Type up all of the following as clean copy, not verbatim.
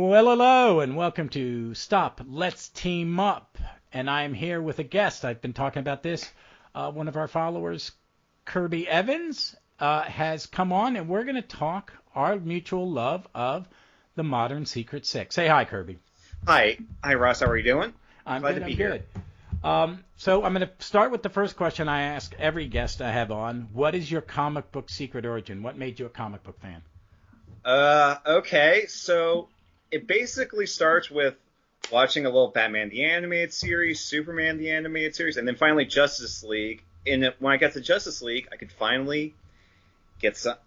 Well, hello, and welcome to Stop, Let's Team Up. And I'm here with a guest. I've been talking about this. One of our followers, Kirby Evans, has come on, and we're going to talk our mutual love of the modern Secret Six. Say hi, Kirby. Hi. Hi, Ross. How are you doing? I'm Glad good, to be I'm here. good. So I'm going to start with the first question I ask every guest I have on. What is your comic book secret origin? What made you a comic book fan? Okay. So it basically starts with watching a little Batman the Animated Series, Superman the Animated Series, and then finally Justice League. And when I got to Justice League, I could finally get some,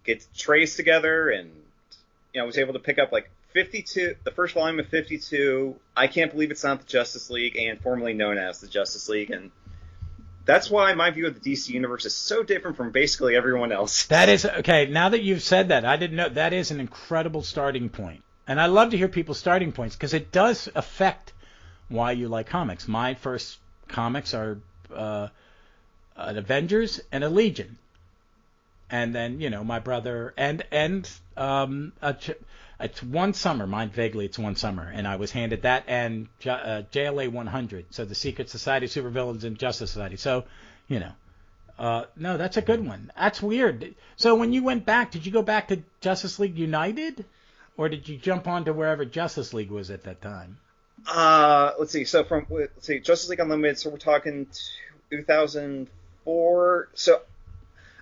get trades together, and I was able to pick up like 52, the first volume of 52. I Can't Believe It's Not the Justice League, and formerly known as the Justice League, and that's why my view of the DC universe is so different from basically everyone else. That is, okay, now that you've said that, I didn't know, that is an incredible starting point. And I love to hear people's starting points because it does affect why you like comics. My first comics are an Avengers and a Legion. And then, my brother, it's one summer, mine vaguely it's one summer, and I was handed that and JLA 100, so the Secret Society, Supervillains, and Justice Society. So, no, that's a good one. That's weird. So when you went back, did you go back to Justice League United, or did you jump on to wherever Justice League was at that time? Let's see. So Justice League Unlimited. So we're talking 2004. So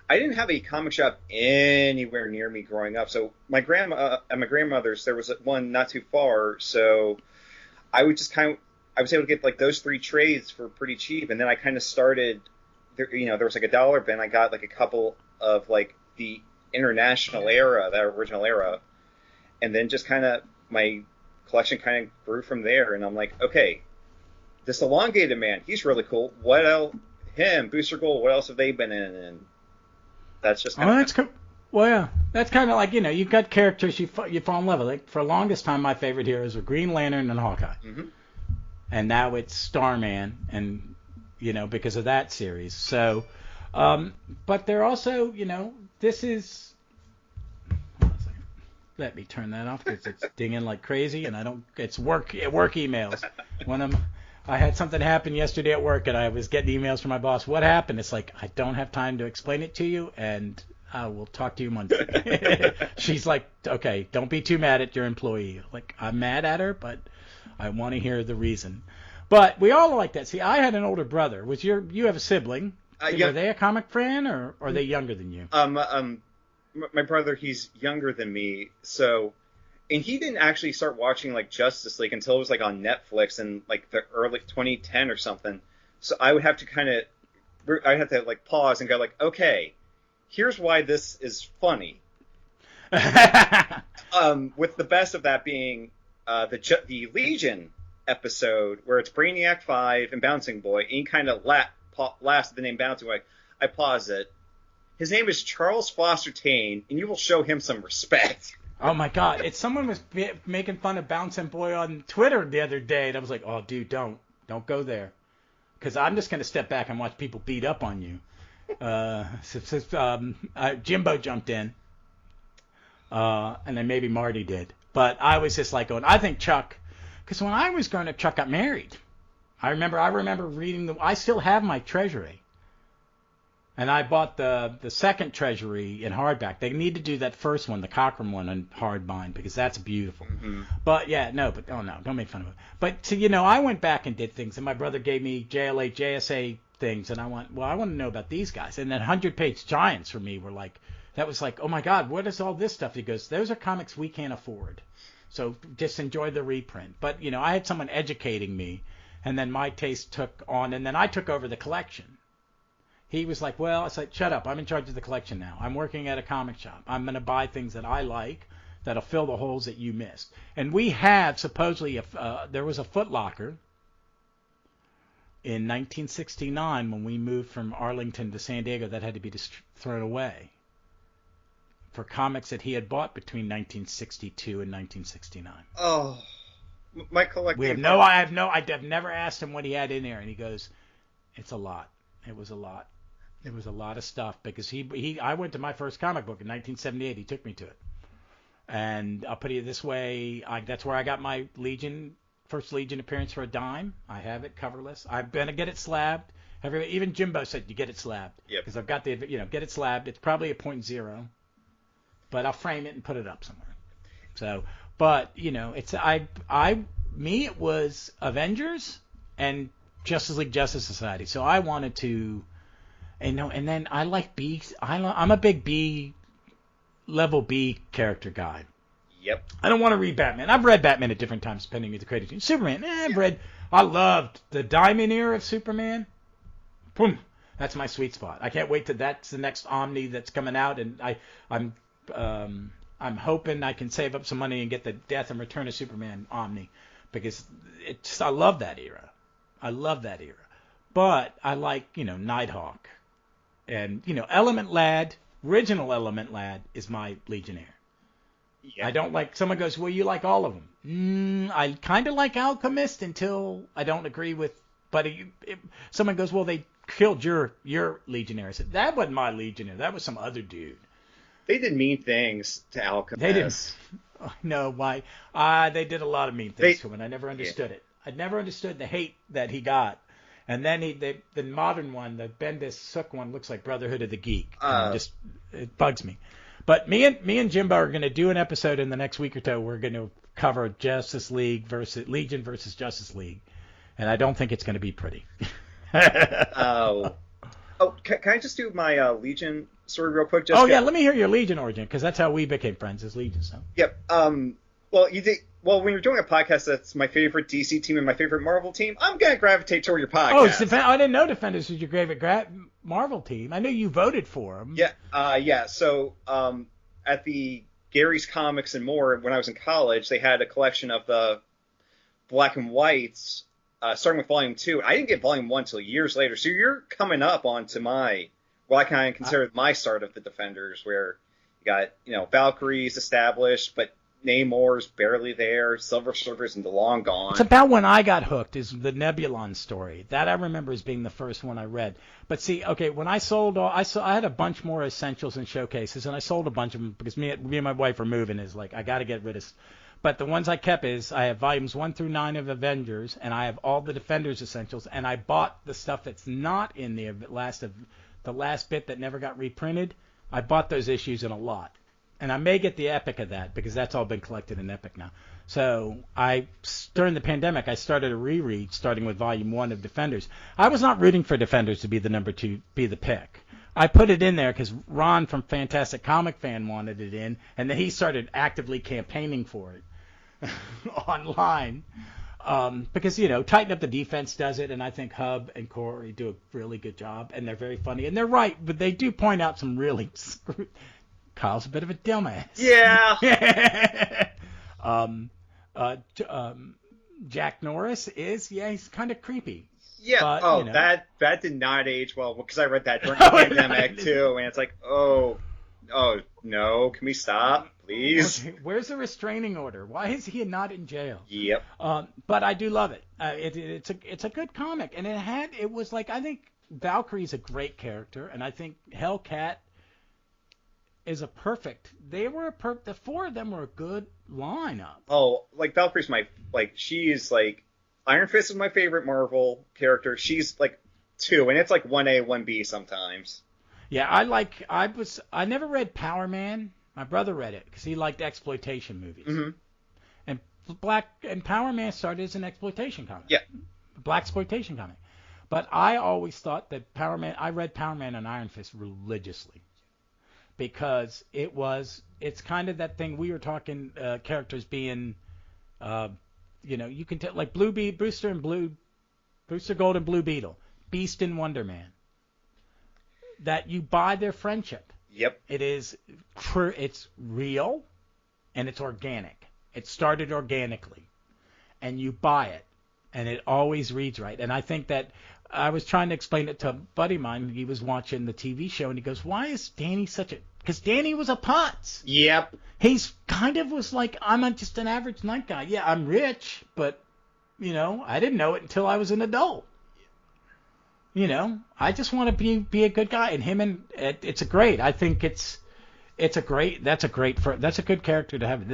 I didn't have a comic shop anywhere near me growing up. So my at my grandmother's, there was one not too far. So I would just I was able to get like those three trades for pretty cheap, and then I kind of started. There was like a dollar bin. I got like a couple of like the international era, that original era, and then just kind of my collection kind of grew from there. And I'm like, okay, this elongated man, he's really cool. What else? Him, Booster Gold. What else have they been in? And that's just kind of. That's cool. Well, yeah, that's kind of like you've got characters you fall in love with. Like for the longest time, my favorite heroes were Green Lantern and Hawkeye, and now it's Starman, and because of that series. So, but they're also, this is. Hold on a second. Let me turn that off because it's dinging like crazy, and it's work emails. I had something happen yesterday at work, and I was getting emails from my boss. What happened? It's like, I don't have time to explain it to you, and I will talk to you Monday. She's like, okay, don't be too mad at your employee. Like, I'm mad at her, but I want to hear the reason. But we all like that. See, I had an older brother. You have a sibling. Yeah. Were they a comic fan, or are they younger than you? My brother, he's younger than me, so... And he didn't actually start watching like Justice League until it was like on Netflix in like the early 2010 or something. So I would have to like pause and go like, okay, here's why this is funny. With the best of that being the Legion episode where it's Brainiac 5 and Bouncing Boy, and he kind of laughs at the name Bouncing Boy. I pause it. His name is Charles Foster Tane, and you will show him some respect. Oh my God! Someone was making fun of Bouncing Boy on Twitter the other day, and I was like, "Oh, dude, don't go there," because I'm just gonna step back and watch people beat up on you. Jimbo jumped in, and then maybe Marty did, but I was just like going, I think Chuck, because when I was growing up, Chuck got married. I remember reading I still have my Treasury. And I bought the second Treasury in hardback. They need to do that first one, the Cochran one, in hardbind because that's beautiful. Mm-hmm. But yeah, no, don't make fun of it. But so, I went back and did things, and my brother gave me JLA, JSA things, and I want to know about these guys. And then 100-page Giants for me were like, that was like, oh my God, what is all this stuff? He goes, those are comics we can't afford. So just enjoy the reprint. But I had someone educating me, and then my taste took on, and then I took over the collection. He was like, well, I said, shut up. I'm in charge of the collection now. I'm working at a comic shop. I'm going to buy things that I like that'll fill the holes that you missed. And we had supposedly, there was a Foot Locker in 1969 when we moved from Arlington to San Diego that had to be thrown away for comics that he had bought between 1962 and 1969. Oh, my collecting. I've never asked him what he had in there, and he goes, it's a lot. It was a lot. It was a lot of stuff because I went to my first comic book in 1978. He took me to it. And I'll put it this way, that's where I got my first Legion appearance for a dime. I have it coverless. I'm going to get it slabbed. Even Jimbo said you get it slabbed. Yep. Because I've got get it slabbed. It's probably a 0.0, but I'll frame it and put it up somewhere. So, but, it was Avengers and Justice League Justice Society. So I wanted to, and then I like B. I'm a big level B character guy. Yep. I don't want to read Batman. I've read Batman at different times depending on the creative team. Superman, I loved the Diamond era of Superman. Boom. That's my sweet spot. I can't wait till that's the next Omni that's coming out, and I'm hoping I can save up some money and get the Death and Return of Superman Omni, because I love that era. But I like, Nighthawk, and Element Lad. Original Element Lad is my Legionnaire. Yeah. I don't like. Someone goes, well, you like all of them. I kind of like Alchemist until I don't agree with. But someone goes, well, they killed your Legionnaire. I said, that wasn't my Legionnaire. That was some other dude. They did mean things to Alchemist. They didn't. No, why? They did a lot of mean things to him, and I never understood it. I never understood the hate that he got. And then the modern one, the Bendis Sook one, looks like Brotherhood of the Geek. It bugs me. But me and Jimbo are going to do an episode in the next week or so. We're going to cover Justice League versus Legion versus Justice League, and I don't think it's going to be pretty. Can I just do my Legion story real quick? Yeah, let me hear your Legion origin, because that's how we became friends as Legion. So. Yep. Well, when you're doing a podcast that's my favorite DC team and my favorite Marvel team, I'm going to gravitate toward your podcast. Oh, I didn't know Defenders was your favorite Marvel team. I knew you voted for them. Yeah. So at the Gary's Comics and More, when I was in college, they had a collection of the black and whites, starting with Volume 2. I didn't get Volume 1 until years later. So you're coming up onto what I kind of consider my start of the Defenders, where you got, Valkyries established, but Namor's barely there. Silver Surfer's long gone. It's about when I got hooked, is the Nebulon story. That I remember as being the first one I read. But see, okay, when I sold I had a bunch more essentials and showcases, and I sold a bunch of them because me and my wife are moving. Is like, I got to get rid of. But the ones I kept is I have volumes 1 through 9 of Avengers, and I have all the Defenders essentials, and I bought the stuff that's not in the last bit that never got reprinted. I bought those issues in a lot. And I may get the Epic of that, because that's all been collected in Epic now. So during the pandemic, I started a reread, starting with Volume 1 of Defenders. I was not rooting for Defenders to be the number 2, be the pick. I put it in there because Ron from Fantastic Comic Fan wanted it in, and then he started actively campaigning for it online. Because, Tighten Up the Defense does it, and I think Hub and Corey do a really good job, and they're very funny. And they're right, but they do point out some really Kyle's a bit of a dumbass. Yeah. Jack Norris he's kind of creepy. Yeah. But, that did not age well, because I read that during the pandemic too, and it's like, oh no, can we stop, please? Okay, where's the restraining order? Why is he not in jail? Yep. But I do love it. It's a good comic, and it was like, I think Valkyrie's a great character, and I think Hellcat is a perfect. The 4 of them were a good lineup. Oh, like Valkyrie's she's like Iron Fist is my favorite Marvel character. She's like 2, and it's like 1A, 1B sometimes. Yeah, I never read Power Man. My brother read it because he liked exploitation movies. Mm-hmm. And Power Man started as an exploitation comic. Yeah. Blaxploitation comic. But I always thought that I read Power Man and Iron Fist religiously. Because it's kind of that thing we were talking, characters being, you can tell, like Booster Gold and Blue Beetle, Beast and Wonder Man, that you buy their friendship. Yep. It is true. It's real, and it's organic. It started organically, and you buy it, and it always reads right. And I think that I was trying to explain it to a buddy of mine. He was watching the TV show, and he goes, why is Danny because Danny was a putz. Yep. He's kind of was like, I'm just an average night guy. Yeah, I'm rich, but, I didn't know it until I was an adult. I just want to be a good guy. And it's great. I think That's a good character to have.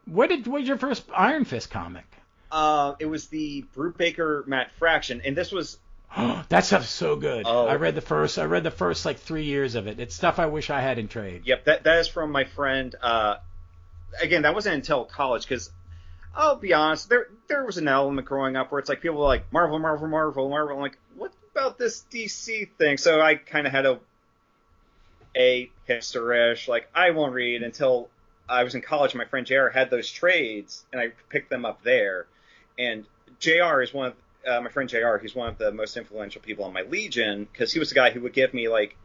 What was your first Iron Fist comic? It was the Brute Baker Matt Fraction, and this was. That stuff's so good. Oh. I read the first like 3 years of it. It's stuff I wish I had in trade. Yep, that is from my friend. Again, that wasn't until college, because I'll be honest, there was an element growing up where it's like people were like Marvel, Marvel, Marvel, Marvel. I'm like, what about this DC thing? So I kind of had a hipster-ish, like, I won't read until I was in college. My friend JR had those trades, and I picked them up there. And JR is one of my friend JR. He's one of the most influential people on my Legion, because he was the guy who would give me like,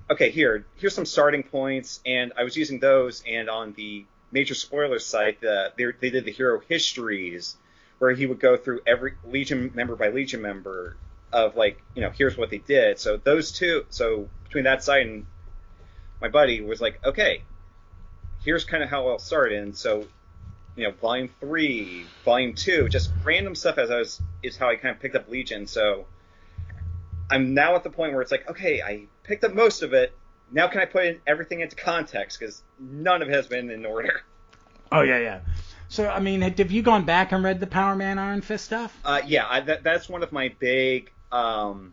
okay, here's some starting points, and I was using those. And on the Major Spoilers site, they did the hero histories, where he would go through every Legion member by Legion member of like, here's what they did. So those two, so between that site and my buddy was like, okay, here's kind of how I'll start. And so, Volume 3, Volume 2, just random stuff is how I kind of picked up Legion. So I'm now at the point where it's like, okay, I picked up most of it. Now can I put everything into context? Because none of it has been in order. Oh, yeah. So, I mean, have you gone back and read the Power Man Iron Fist stuff? Yeah, that's one of my big, trying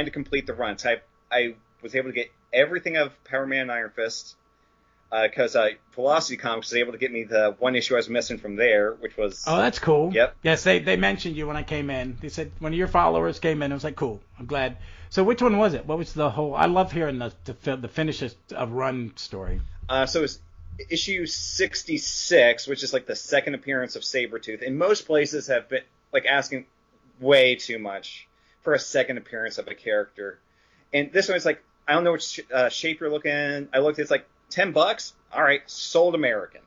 to complete the runs. I was able to get everything of Power Man Iron Fist, because Velocity Comics was able to get me the one issue I was missing from there, which was... Oh, that's cool. Yep. Yes, they mentioned you when I came in. They said one of your followers came in. I was like, cool. I'm glad. So which one was it? What was the whole... I love hearing the finish of Run story. So it was issue 66, which is like the second appearance of Sabretooth. And most places have been like asking way too much for a second appearance of a character. And this one is like, I don't know which shape you're looking. I looked, it's like $10. All right, sold American.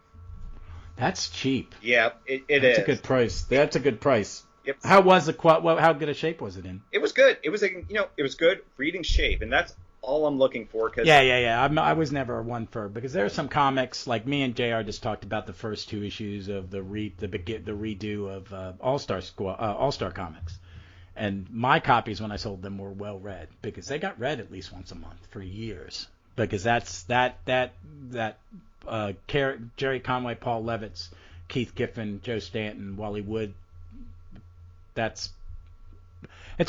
That's cheap. Yeah, it is. That's a good price. That's a good price. Yep. How was how good a shape was it in? It was good. It was it was good reading shape, and that's all I'm looking for. Cause Yeah. I was never one for, because there are some comics like me and JR just talked about the first 2 issues of the redo of All-Star Comics. And my copies, when I sold them, were well read, because they got read at least once a month for years. Because that's Jerry Conway, Paul Levitz, Keith Giffen, Joe Stanton, Wally Wood. It's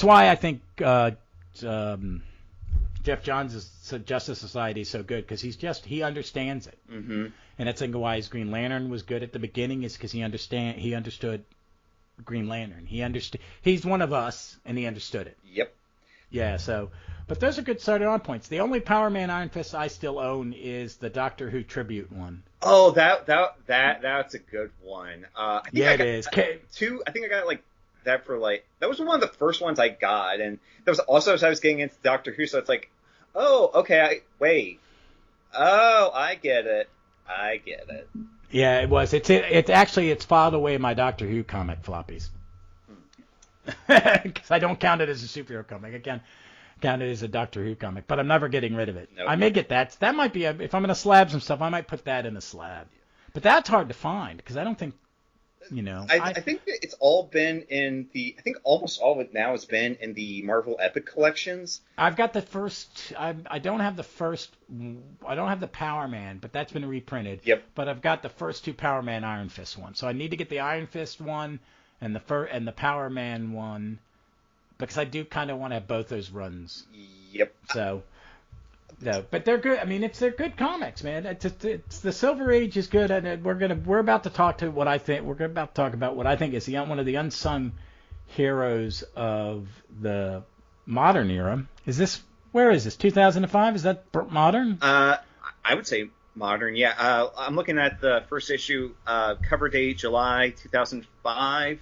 why I think Jeff Johns' Justice Society is so good, because he understands it. Mm-hmm. And that's why his Green Lantern was good at the beginning, is because he understood Green Lantern. He's one of us, and he understood it. Yep. Yeah, so, but those are good starting on points. The only Power Man Iron Fist I still own is the Doctor Who tribute one. Oh, that's a good one. I think it is. Two. I think I got like that for like, that was one of the first ones I got, and that was also as I was getting into Doctor Who. So it's like, oh, okay, I get it. Yeah, it was. It's filed away in my Doctor Who comic floppies. Because I don't count it as a superhero comic. I count it as a Doctor Who comic, but I'm never getting rid of it. Nope. I may get that. That might be if I'm going to slab some stuff, I might put that in a slab. But that's hard to find, because I don't think, I think that it's all been in I think almost all of it now has been in the Marvel Epic collections. I've got the first. I don't have the first. I don't have the Power Man, but that's been reprinted. Yep. But I've got the first 2 Power Man Iron Fist ones. So I need to get the Iron Fist one and the Power Man one, because I do kind of want to have both those runs. Yep. So, no, but they're good. I mean, they're good comics, man. It's the Silver Age is good, and we're about to talk to what I think. We're about to talk about what I think is one of the unsung heroes of the modern era. Where is this? 2005? Is that modern? I would say modern, yeah. I'm looking at the first issue, cover date July 2005.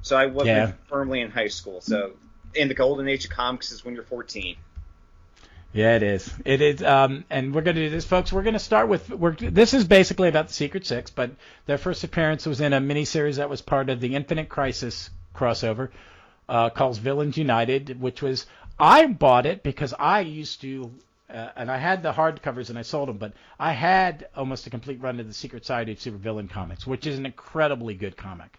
So I wasn't firmly in high school. So in the golden age of comics is when you're 14. Yeah, it is. It is. And we're going to do this, folks. We're going to start with. This is basically about the Secret Six, but their first appearance was in a miniseries that was part of the Infinite Crisis crossover, called Villians United, which was. I bought it because I used to. And I had the hardcovers and I sold them, but I had almost a complete run of the Secret Society of Supervillain comics, which is an incredibly good comic.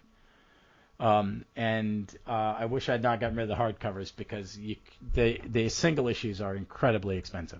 And I wish I had not gotten rid of the hardcovers, because the single issues are incredibly expensive.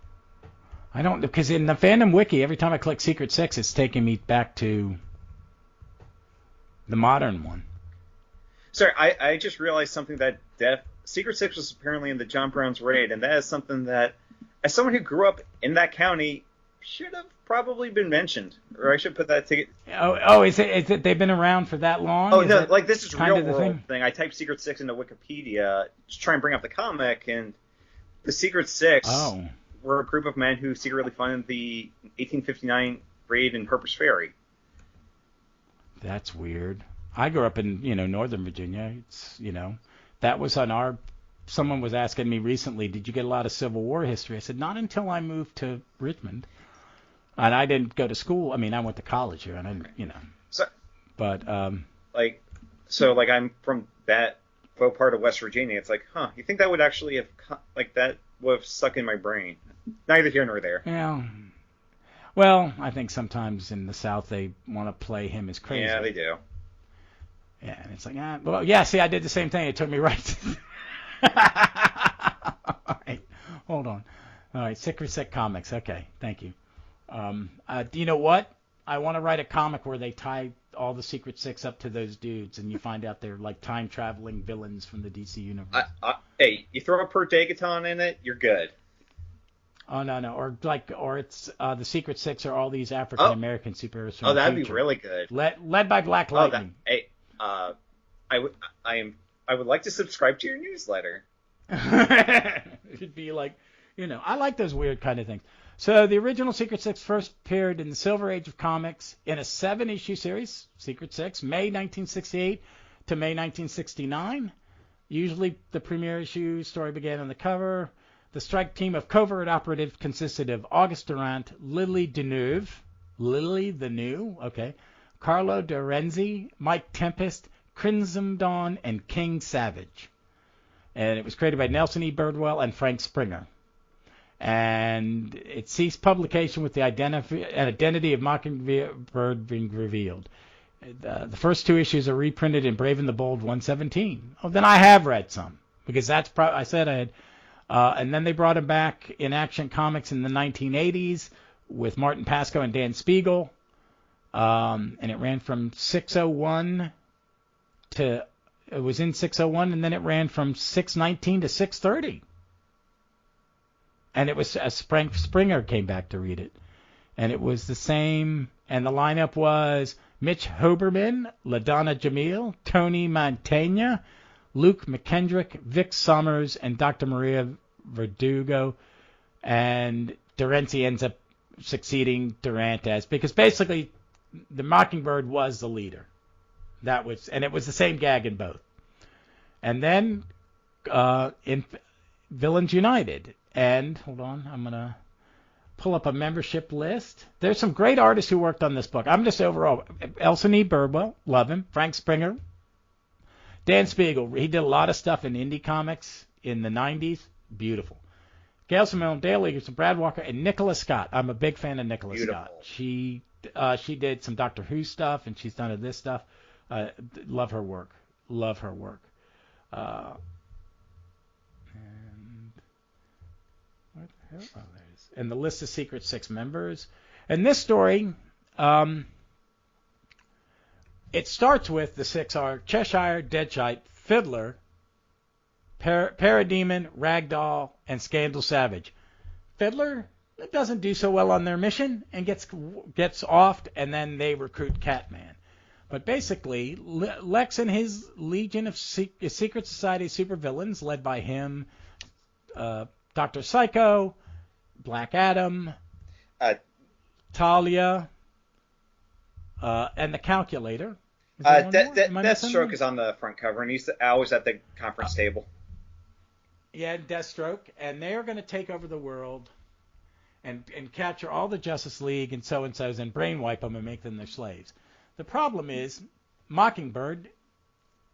I don't, because in the fandom wiki, every time I click Secret Six, it's taking me back to the modern one. Sorry, I just realized something that Secret Six was apparently in the John Brown's raid, and that is something that, as someone who grew up in that county, should have probably been mentioned, or I should put that to. Is it they've been around for that long? Oh, no, like this is kind real of the world thing. I typed Secret Six into Wikipedia to try and bring up the comic, and the Secret Six were a group of men who secretly funded the 1859 raid in Harper's Ferry. That's weird. I grew up in, Northern Virginia. It's, that was on our. Someone was asking me recently, did you get a lot of Civil War history? I said, not until I moved to Richmond. And I didn't go to school. I mean, I went to college here, and I didn't, So, but I'm from that faux part of West Virginia. It's like, you think that would actually have that would have stuck in my brain? Neither here nor there. Yeah. Well, I think sometimes in the South they want to play him as crazy. Yeah, they do. Yeah, and it's like, see, I did the same thing. It took me right. All right, hold on. All right, Secret Six Comics. Okay, thank you. Do you know what? I want to write a comic where they tie all the Secret Six up to those dudes, and you find out they're like time-traveling villains from the DC universe. Hey, you throw a Per Degaton in it, you're good. Oh no, or it's the Secret Six are all these African American superheroes. Oh, that'd be really good. Led by Black Lightning. I would like to subscribe to your newsletter. It'd be like, I like those weird kind of things. So the original Secret Six first appeared in the Silver Age of Comics in a 7-issue series, Secret Six, May 1968 to May 1969. Usually the premiere issue story began on the cover. The strike team of covert operatives consisted of Auguste Durant, Lily the New, Carlo Dorenzi, Mike Tempest, Crimson Dawn, and King Savage. And it was created by Nelson E. Birdwell and Frank Springer. And it ceased publication with the identity of Mockingbird being revealed. The first 2 issues are reprinted in Brave and the Bold 117. Oh, then I have read some, because I said I had. And then they brought him back in Action Comics in the 1980s with Martin Pasco and Dan Spiegel. And it ran from 601 to, it was in 601, and then it ran from 619 to 630. And it was, Frank Springer came back to read it. And it was the same, and the lineup was Mitch Hoberman, LaDonna Jamil, Tony Mantegna, Luke McKendrick, Vic Summers, and Dr. Maria Verdugo. And Dorenzi ends up succeeding Durant because basically the Mockingbird was the leader. And it was the same gag in both. And then in Villians United. And hold on, I'm going to pull up a membership list. There's some great artists who worked on this book. I'm just overall, Nelson E. Birdwell, love him. Frank Springer. Dan Spiegel, he did a lot of stuff in indie comics in the 90s. Beautiful. Gail Simone, Dale Eagles, Brad Walker, and Nicola Scott. I'm a big fan of Nicola Scott. She did some Doctor Who stuff, and she's done this stuff. Love her work. And where the hell? Oh, there it is. And the list of Secret Six members. And this story, it starts with the 6 are Cheshire, Deadshot, Fiddler, Parademon, Ragdoll, and Scandal Savage. Fiddler doesn't do so well on their mission and gets offed, and then they recruit Catman. But basically, Lex and his legion of secret society supervillains, led by him, Dr. Psycho, Black Adam, Talia, and the Calculator. Deathstroke is on the front cover, and he's always at the conference table. Yeah, Deathstroke, and they are going to take over the world and capture all the Justice League and so-and-sos and brainwipe them and make them their slaves. The problem is Mockingbird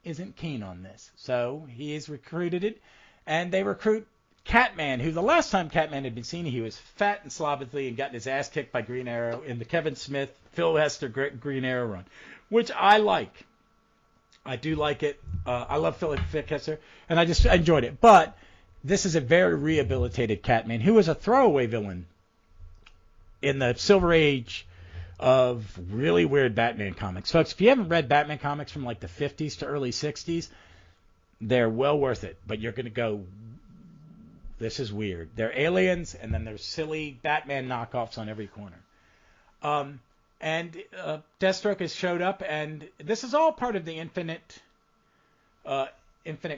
isn't keen on this, so he has recruited it, and they recruit Catman, who the last time Catman had been seen, he was fat and slovenly and gotten his ass kicked by Green Arrow in the Kevin Smith, Phil Hester Green Arrow run, which I like. I do like it. I love Phil Hester, and I just enjoyed it. But this is a very rehabilitated Catman who was a throwaway villain in the Silver Age of really weird Batman comics. Folks, if you haven't read Batman comics from like the 50s to early 60s, they're well worth it. But you're going to go, this is weird. They're aliens, and then there's silly Batman knockoffs on every corner. And Deathstroke has showed up, and this is all part of the Infinite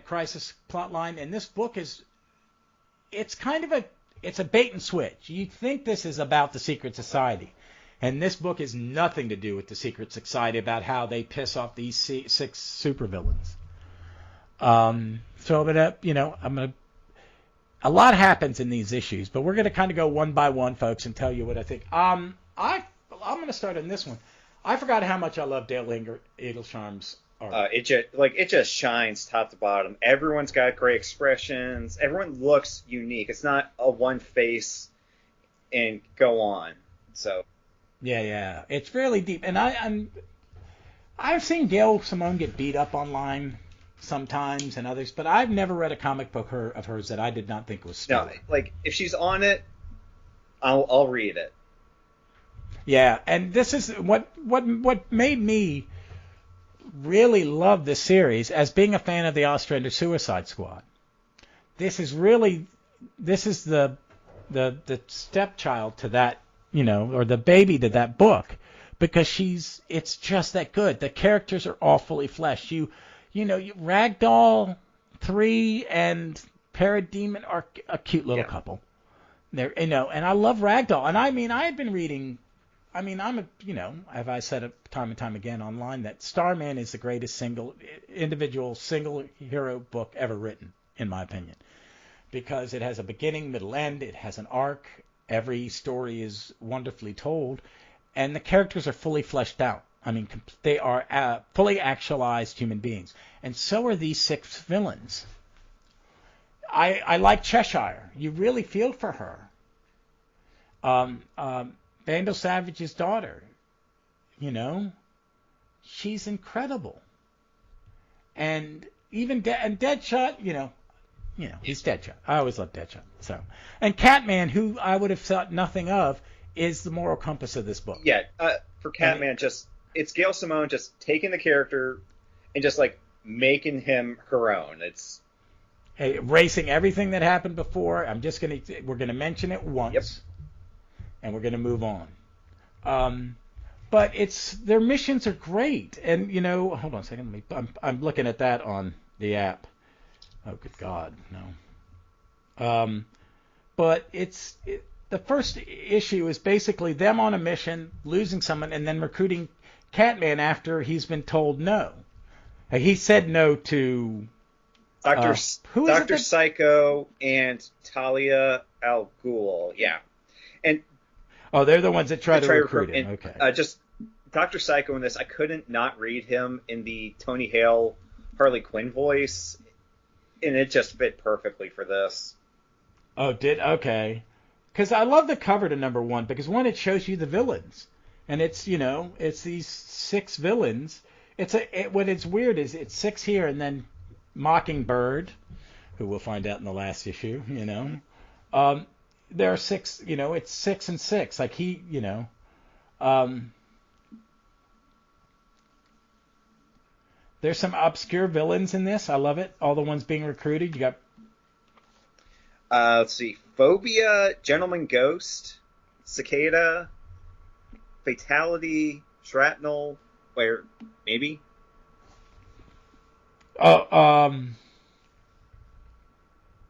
Crisis plotline. And this book it's a bait and switch. You think this is about the Secret Society, and this book has nothing to do with the Secret Society, about how they piss off these 6 supervillains. So a lot happens in these issues, but we're going to kind of go one by one, folks, and tell you what I think. I'm going to start on this one. I forgot how much I love Dale Eaglesham's art. It just shines top to bottom. Everyone's got great expressions. Everyone looks unique. It's not a one face and go on. So yeah, it's fairly deep. And I've seen Gail Simone get beat up online sometimes and others, but I've never read a comic book of hers that I did not think was stellar. No, if she's on it, I'll read it. Yeah, and this is what made me really love this series, as being a fan of the Ostrander Suicide Squad. This is the stepchild to that, or the baby to that book, because it's just that good. The characters are all fully fleshed. Ragdoll 3 and Parademon are a cute little couple. They're, and I love Ragdoll. And I had been reading. Have I said time and time again online that Starman is the greatest individual single hero book ever written, in my opinion, because it has a beginning, middle, end. It has an arc. Every story is wonderfully told, and the characters are fully fleshed out. They are fully actualized human beings, and so are these 6 villains. I like Cheshire. You really feel for her. Vandal Savage's daughter, she's incredible. And even Deadshot, he's Deadshot. I always love Deadshot. So, and Catman, who I would have thought nothing of, is the moral compass of this book. Yeah, for Catman, it's Gail Simone just taking the character and just making him her own. It's erasing everything that happened before. We're gonna mention it once. Yep. And we're going to move on. But their missions are great. And, hold on a second. I'm looking at that on the app. Oh, good God, no. But the first issue is basically them on a mission, losing someone, and then recruiting Catman after he's been told no. He said no to Dr. Psycho and Talia al Ghul. Yeah. And they're the ones that try to recruit him. Okay. Just Dr. Psycho in this, I couldn't not read him in the Tony Hale Harley Quinn voice, and it just fit perfectly for this. Oh, okay. Because I love the cover to number 1, because one, it shows you the villains, and it's these 6 villains. What it's weird is it's 6 here, and then Mockingbird, who we'll find out in the last issue. There are 6, it's 6 and 6. There's some obscure villains in this. I love it. All the ones being recruited. You got. Let's see. Phobia, Gentleman Ghost, Cicada, Fatality, Shrapnel, maybe?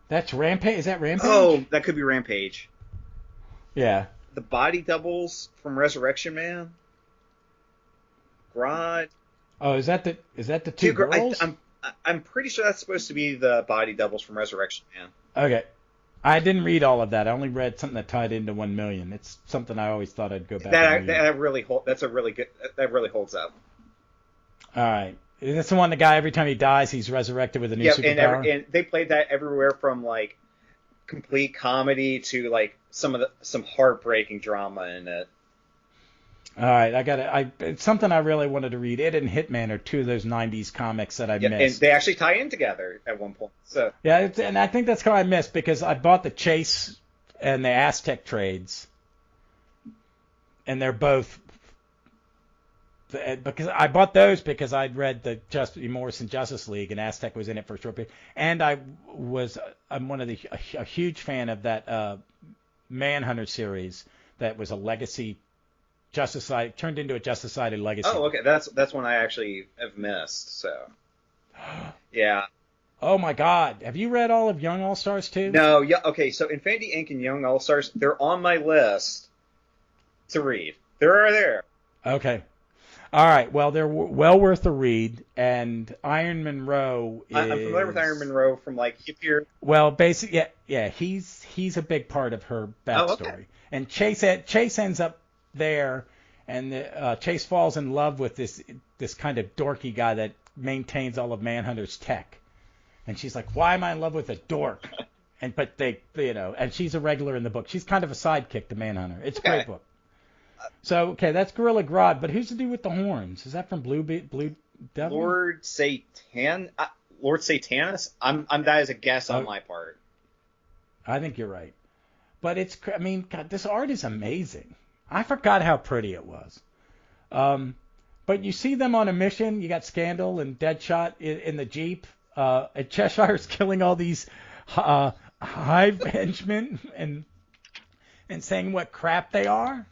That's Rampage? Is that Rampage? Oh, that could be Rampage. Yeah. The body doubles from Resurrection Man. Grodd. Oh, is that the 2 girls? I'm pretty sure that's supposed to be the body doubles from Resurrection Man. Okay. I didn't read all of that. I only read something that tied into 1 million. It's something I always thought I'd go back and read. That really holds up. All right. That's the one, the guy, every time he dies, he's resurrected with a new superpower? And they played that everywhere from, complete comedy to, some heartbreaking drama in it. All right, it's something I really wanted to read. It and Hitman are 2 of those 90s comics that I missed. And they actually tie in together at one point. So yeah, and I think that's how I missed, because I bought the Chase and the Aztec trades and they're both. Because I bought those because I'd read the Morrison Justice League and Aztec was in it for a short period, and I'm a huge fan of that Manhunter series that was a legacy Justice Society turned into a Justice Society legacy. Oh, okay, that's one I actually have missed. So, yeah. Oh my God, have you read all of Young All Stars too? No, yeah, okay. So Infinity Inc. and Young All Stars, they're on my list to read. They're there. Okay. All right. Well, they're well worth a read, and Iron Monroe is. I'm familiar with Iron Monroe from like here. Well, basically, yeah. He's a big part of her backstory, okay. And Chase ends up there, and Chase falls in love with this kind of dorky guy that maintains all of Manhunter's tech, and she's like, "Why am I in love with a dork?" But they, and she's a regular in the book. She's kind of a sidekick to Manhunter. It's a great book. So, okay, that's Gorilla Grodd, but who's to do with the horns? Is that from Blue Devil? Lord Satanus? That is a guess on my part. I think you're right. But God, this art is amazing. I forgot how pretty it was. But you see them on a mission. You got Scandal and Deadshot in the Jeep. And Cheshire's killing all these hive henchmen and saying what crap they are.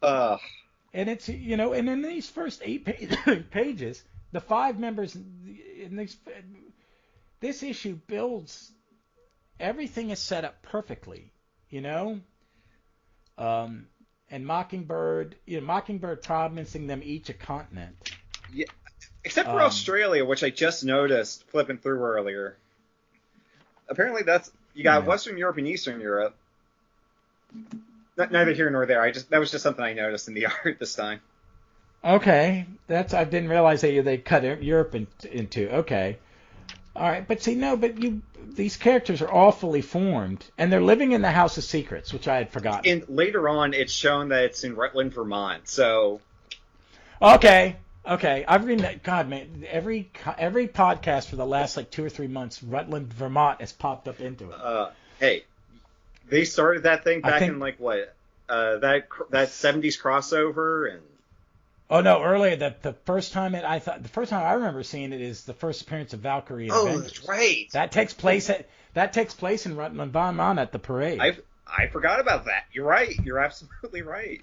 And it's, and in these first 8 pages, the 5 members in this issue builds, everything is set up perfectly, and Mockingbird promising them each a continent. Yeah, except for Australia, which I just noticed flipping through earlier. Apparently you got Western Europe and Eastern Europe. Neither here nor there. That was just something I noticed in the art this time. Okay, I didn't realize that they cut Europe into. Okay, all right, but these characters are all fully formed, and they're living in the House of Secrets, which I had forgotten. And later on, it's shown that it's in Rutland, Vermont. So. Okay, I've read that. God, man, every podcast for the last 2 or 3 months, Rutland, Vermont has popped up into it. Hey. They started that thing back in that 70s crossover and. Oh no! Earlier, the first time I remember seeing it is the first appearance of Valkyrie. In Avengers. That's right. That takes place in Rutland, Vermont at the parade. I forgot about that. You're right. You're absolutely right.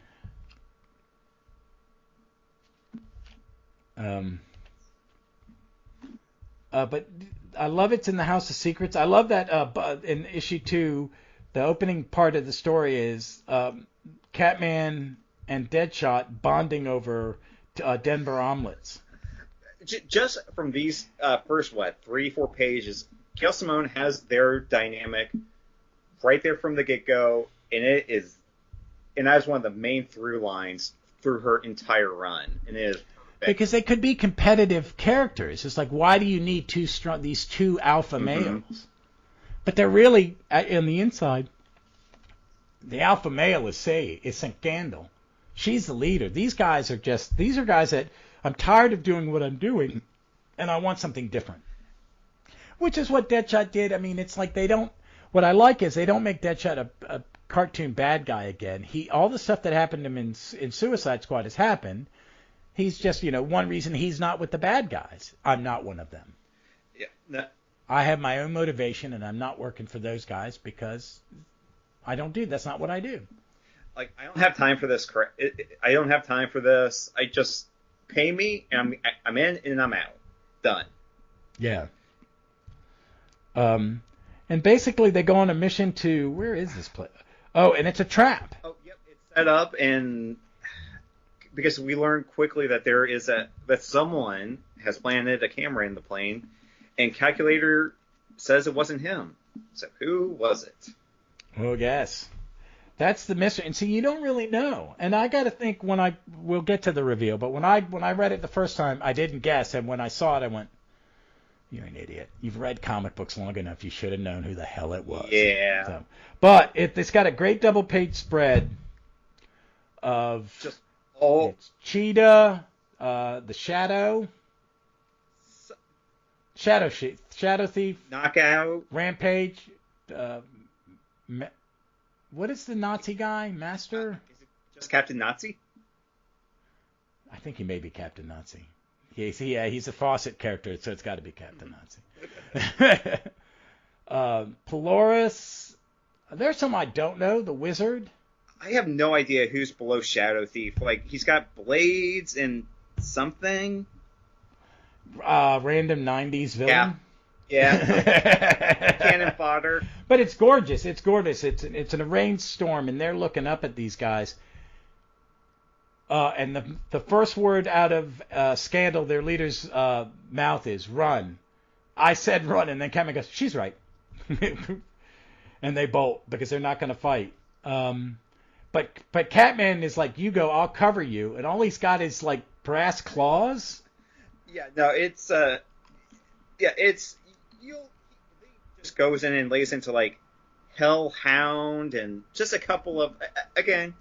But I love it's in the House of Secrets. I love that in issue 2. The opening part of the story is Catman and Deadshot bonding over Denver omelets. Just from these first 3-4 pages, Gail Simone has their dynamic right there from the get-go, and that is one of the main through lines through her entire run, and it is perfect. Because they could be competitive characters. It's like, why do you need these two alpha males? But they're really, on the inside, the alpha male is Scandal. She's the leader. These guys are guys that I'm tired of doing what I'm doing, and I want something different. Which is what Deadshot did. I mean, it's like what I like is they don't make Deadshot a cartoon bad guy again. All the stuff that happened to him in Suicide Squad has happened. He's just, one reason he's not with the bad guys. I'm not one of them. Yeah. No. I have my own motivation, and I'm not working for those guys because that's not what I do. Like, I don't have time for this. I don't have time for this. I just pay me, and I'm in and I'm out. Done. Yeah. And basically they go on a mission to, where is this place? Oh, and it's a trap. Oh, yep. It's set up, and because we learn quickly that that someone has planted a camera in the plane. And Calculator says it wasn't him. So who was it? Well, yes. That's the mystery. And see, you don't really know. And I got to think we'll get to the reveal, but when I read it the first time, I didn't guess. And when I saw it, I went, you're an idiot. You've read comic books long enough. You should have known who the hell it was. Yeah. But it's got a great double-page spread of just all. It's Cheetah, the Shadow. Shadow Thief, Knockout, Rampage. What is the Nazi guy? Master? Is it Just Captain Nazi? I think he may be Captain Nazi. He's a Fawcett character, so it's got to be Captain Nazi. Polaris. There's some I don't know. The Wizard. I have no idea who's below Shadow Thief. Like, he's got blades and something. Random 90s villain. Yeah. Cannon fodder. But it's gorgeous. It's gorgeous. It's an arranged storm, and they're looking up at these guys. And the first word out of Scandal, their leader's mouth is run. I said run, and then Catman goes, she's right. And they bolt because they're not going to fight. But Catman is like, you go, I'll cover you. And all he's got is like brass claws. Yeah, no, he just goes in and lays into like Hellhound and just a couple of, again,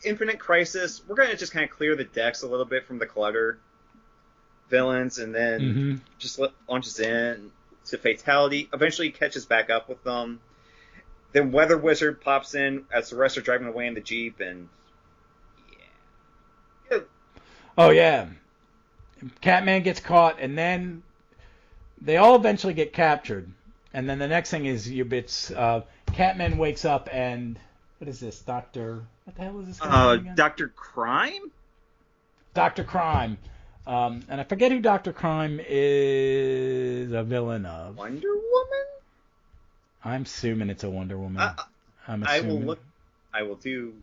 Infinite Crisis. We're going to just kind of clear the decks a little bit from the clutter villains, and then just launches in to Fatality. Eventually catches back up with them. Then Weather Wizard pops in as the rest are driving away in the Jeep, and yeah. Oh, yeah. Catman gets caught, and then they all eventually get captured. And then the next thing is Catman wakes up, and what is this, Dr. What the hell is this guy again? Dr. Crime? Dr. Crime. And I forget who Dr. Crime is a villain of. Wonder Woman? I'm assuming it's a Wonder Woman. I'm assuming. I will look. I will do.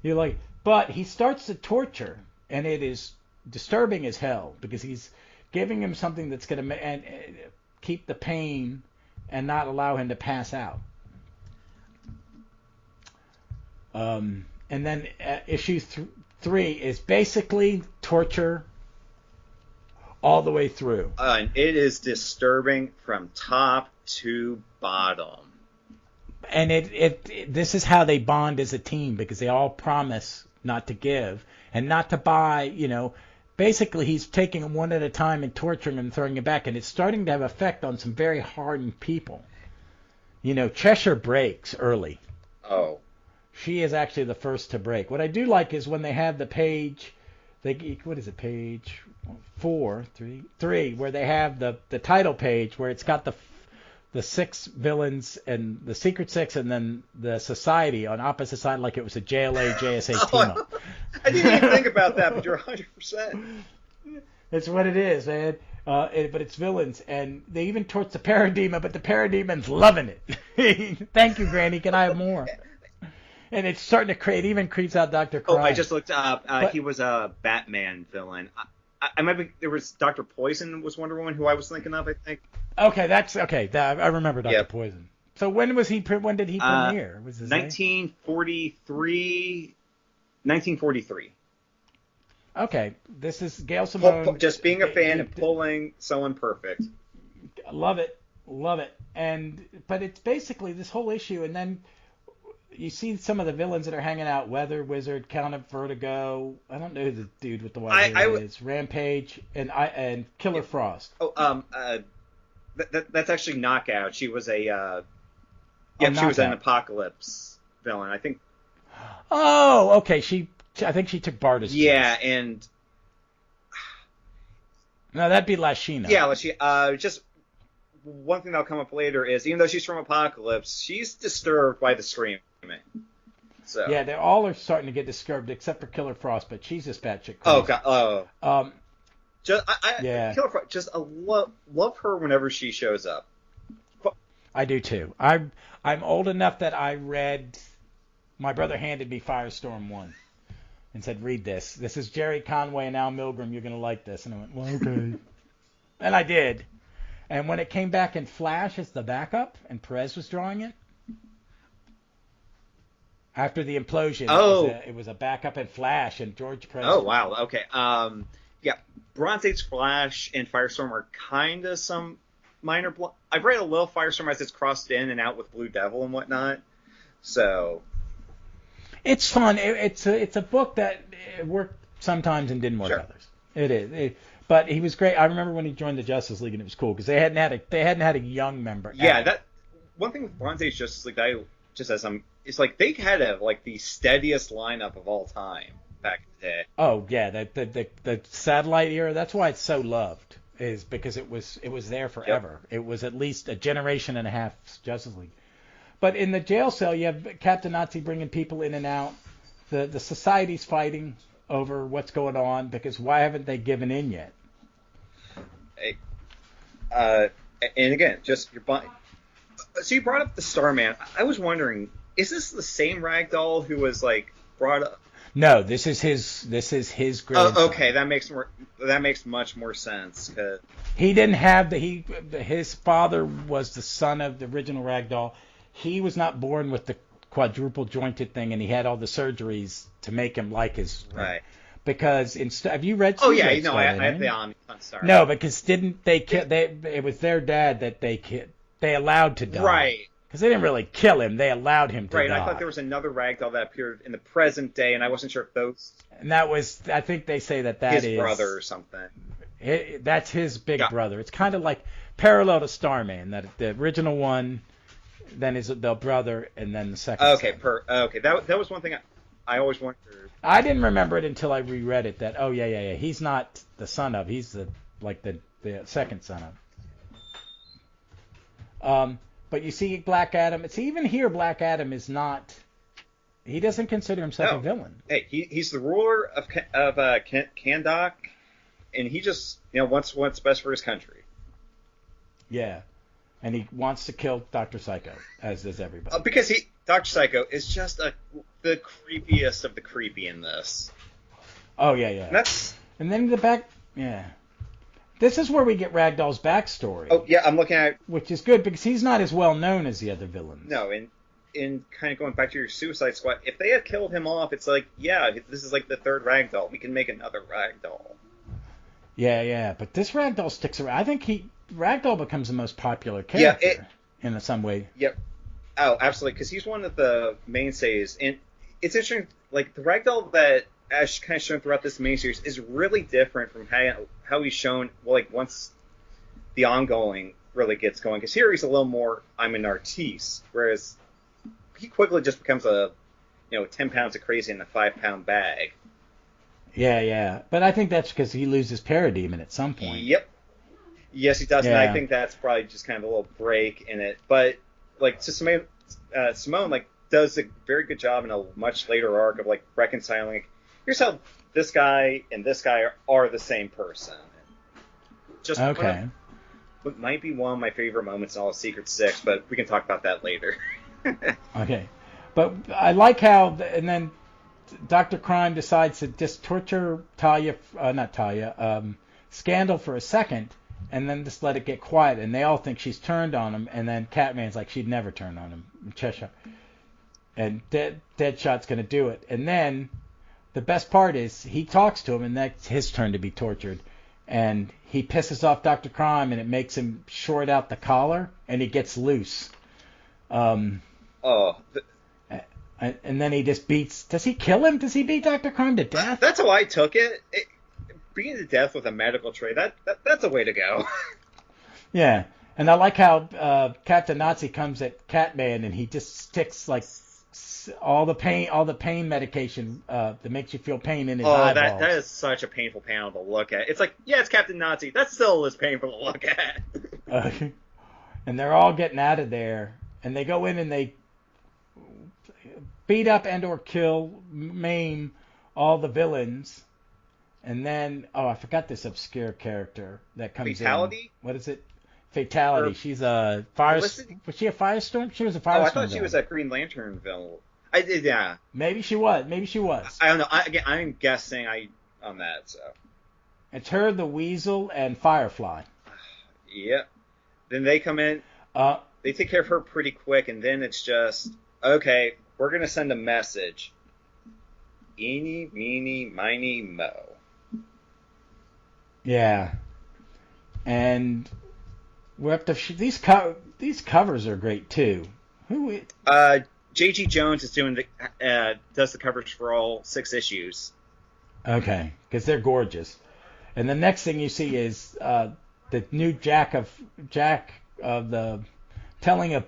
You're like, but he starts to torture, and it is disturbing as hell because he's giving him something that's going to keep the pain and not allow him to pass out. And then issue 3 is basically torture all the way through. And it is disturbing from top to bottom. And this is how they bond as a team, because they all promise not to give and not to buy, Basically, he's taking them one at a time and torturing them and throwing them back, and it's starting to have effect on some very hardened people. Cheshire breaks early. Oh. She is actually the first to break. What I do like is when they have the page, what is it, page 3, where they have the title page where it's got the 6 villains and the Secret Six and then the Society on opposite side, like it was a JLA, JSA team-up. I didn't even think about that, but you're 100%. It's what it is, man. But it's villains, and they even torch the Parademon, but the Parademon's loving it. Thank you, Granny. Can I have more? And it's starting to create, even creeps out Dr. Crime. Oh, I just looked up. He was a Batman villain. I might be, there was Dr. Poison was Wonder Woman, who I was thinking of, I think. Okay, that's okay. I remember Dr. Poison. So when did he premiere? Was his 1943. 1943. Okay, this is Gail Simone. Just being a fan and pulling someone perfect. Love it. But it's basically this whole issue, and then you see some of the villains that are hanging out: Weather Wizard, Count of Vertigo. I don't know who the dude with the white hair is. Rampage and Killer Frost. Oh, that's actually Knockout. She was she was an Apocalypse villain, I think. Oh, okay. I think she took Barda's place. Yeah, and no, that'd be Lashina. Yeah, Lashina. Just one thing that'll come up later is, even though she's from Apocalypse, she's disturbed by the screaming. So yeah, they all are starting to get disturbed except for Killer Frost, but she's just batshit crazy. Oh god. Oh. Yeah. Killer Frost. Just love her whenever she shows up. I do too. I'm old enough that I read. My brother handed me Firestorm 1 and said, "Read this. This is Jerry Conway and Al Milgrom. You're gonna like this." And I went, "Well, okay." And I did. And when it came back in Flash as the backup, and Perez was drawing it, after the implosion, it was a backup in Flash, and George Perez. Oh wow. Okay. Yeah. Bronze Age Flash and Firestorm are kind of some minor. I've read a little Firestorm as it's crossed in and out with Blue Devil and whatnot. So. It's fun. It's a book that worked sometimes and didn't work others. It is. But he was great. I remember when he joined the Justice League, and it was cool because they hadn't had a young member. Yeah, that one thing with Bronze Age Justice League that I just as it's like they had like the steadiest lineup of all time back in the day. Oh yeah, the satellite era. That's why it's so loved, is because it was there forever. Yep. It was at least a generation and a half Justice League. But in the jail cell, you have Captain Nazi bringing people in and out. The society's fighting over what's going on because why haven't they given in yet? Hey, and again, just your buying. So you brought up the Starman. I was wondering, is this the same Ragdoll who was like brought up? No, this is his grandson. Oh, okay, that makes much more sense. He didn't have his father was the son of the original Ragdoll. He was not born with the quadruple jointed thing, and he had all the surgeries to make him like his right. Because have you read? Oh yeah, I have the I'm sorry. No, because didn't they kill? It was their dad that they allowed to die. Right. Because they didn't really kill him; they allowed him to die. Right. I thought there was another Ragdoll that appeared in the present day, and I wasn't sure if those. And that was, I think they say that his is brother or something. That's his big brother. It's kind of like parallel to Starman. That the original one, then is the brother, and then the second. Okay. Okay. That was one thing I always wondered. I didn't remember it until I reread it. That yeah. He's not the son of. He's the second son of. But you see Black Adam. It's even here. Black Adam is not. He doesn't consider himself a villain. Hey, he's the ruler of Kahndaq, and he just wants what's best for his country. Yeah, and he wants to kill Dr. Psycho, as does everybody. Because Dr. Psycho is just the creepiest of the creepy in this. Oh yeah. And then this is where we get Ragdoll's backstory. Oh yeah, I'm looking at which is good because he's not as well known as the other villains. No, and in kind of going back to your Suicide Squad, if they had killed him off, it's like this is like the third Ragdoll. We can make another Ragdoll. Yeah, but this Ragdoll sticks around. I think Ragdoll becomes the most popular character in some way. Yep. Oh, absolutely, because he's one of the mainstays, and it's interesting. Like the Ragdoll that as kind of shown throughout this main series is really different from how he's shown. Well, like once the ongoing really gets going, because here he's a little more I'm an artiste, whereas he quickly just becomes 10 pounds of crazy in a 5-pound bag. Yeah, but I think that's because he loses Parademon at some point. Yep. Yes, he does, and I think that's probably just kind of a little break in it. But like Simone like does a very good job in a much later arc of like reconciling. Like, here's how this guy and this guy are the same person. Just okay. What might be one of my favorite moments in all of Secret Six, but we can talk about that later. Okay, but I like how and then Dr. Crime decides to just torture Scandal for a second, and then just let it get quiet, and they all think she's turned on him, and then Catman's like she'd never turn on him, Cheshire, and Deadshot's gonna do it, and then the best part is he talks to him, and that's his turn to be tortured, and he pisses off Dr. Crime, and it makes him short out the collar, and he gets loose. And then he just beats. Does he kill him? Does he beat Dr. Crime to death? That's how I took it. Beating to death with a medical tray. That's a way to go. Yeah, and I like how Captain Nazi comes at Catman and he just sticks like all the pain medication that makes you feel pain in his eyeballs. That is such a painful panel to look at. It's like, yeah, it's Captain Nazi. That's still as painful to look at. And they're all getting out of there, and they go in and they beat up and or kill, maim all the villains, and then I forgot this obscure character that comes Fatality? in. What is it? Fatality. She's a fire. Was she a Firestorm? She was a Firestorm. I thought she was a Green Lantern villain. I did, yeah. Maybe she was. I don't know. I'm guessing on that. So it's her, the Weasel, and Firefly. Yep. Then they come in. They take care of her pretty quick, and then it's just okay. We're going to send a message. Eeny, meeny, miny, mo. Yeah. And we're up to... These covers are great, too. J.G. Jones is does the covers for all 6 issues. Okay, because they're gorgeous. And the next thing you see is the new Jack of the telling a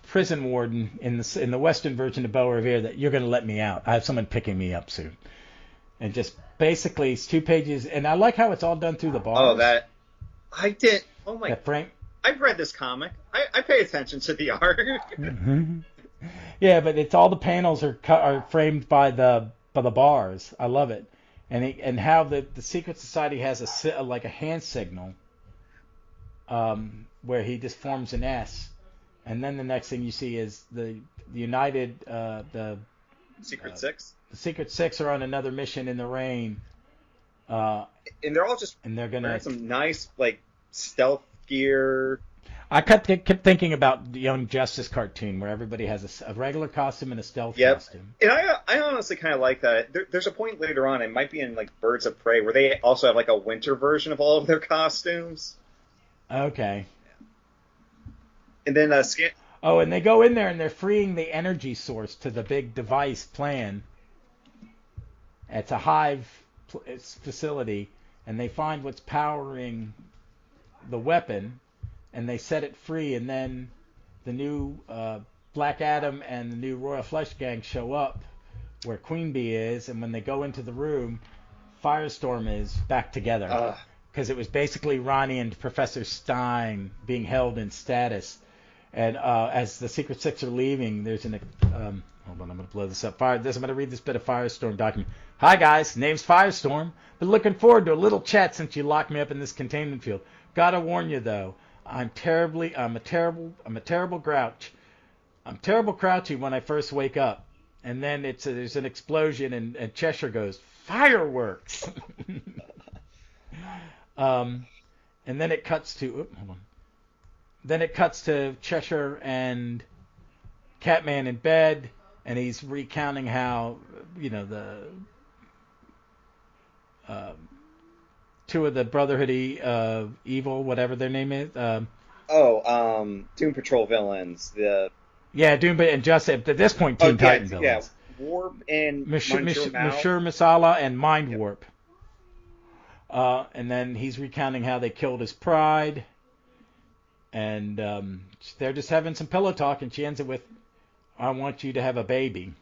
prison warden in the Western version of Beau Revere that you're going to let me out. I have someone picking me up soon. And just basically it's 2 pages. And I like how it's all done through the bars. Oh, that I did. Oh my. That Frank. I've read this comic. I pay attention to the art. Mm-hmm. Yeah, but it's all the panels are framed by the bars. I love it. And how the secret society has like a hand signal. Where he just forms an S, and then the next thing you see is the United, the Secret Six. The Secret Six are on another mission in the rain, and they're all just and they're gonna wearing some nice like stealth gear. I kept thinking about the Young Justice cartoon where everybody has a regular costume and a stealth costume. And I honestly kind of like that. There's a point later on, it might be in like Birds of Prey, where they also have like a winter version of all of their costumes. Okay. And then and they go in there and they're freeing the energy source to the big device plan. It's a hive facility, and they find what's powering the weapon, and they set it free. And then the new Black Adam and the new Royal Flush Gang show up where Queen Bee is, and when they go into the room, Firestorm is back together. Because it was basically Ronnie and Professor Stein being held in status. And as the Secret Six are leaving, there's hold on, I'm going to blow this up. I'm going to read this bit of Firestorm document. Hi, guys. Name's Firestorm. Been looking forward to a little chat since you locked me up in this containment field. Gotta warn you, though. I'm a terrible grouch. I'm terrible grouchy when I first wake up. And then there's an explosion, and Cheshire goes, fireworks! And then it cuts to Then it cuts to Cheshire and Catman in bed, and he's recounting how the two of the Brotherhood of Evil, whatever their name is. Doom Patrol villains. Doom and Justice. At this point, Teen Titan villains. Yeah, Warp and Monsieur Masala and Mind Warp. And then he's recounting how they killed his pride, and they're just having some pillow talk, and she ends it with, I want you to have a baby.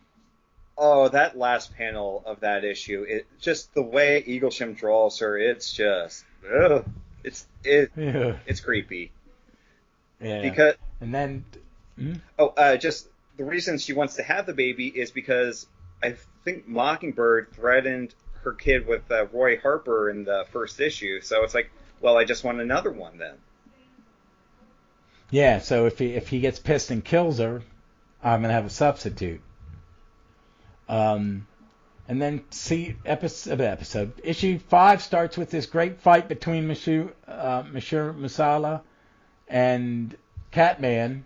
Oh, that last panel of that issue, just the way Eaglesham draws her, it's just, it's creepy. Yeah. Just the reason she wants to have the baby is because I think Mockingbird threatened her kid with Roy Harper in the first issue, so it's like, well, I just want another one then. Yeah, so if he gets pissed and kills her, I'm gonna have a substitute. And then episode issue 5 starts with this great fight between Monsieur Masala and Catman,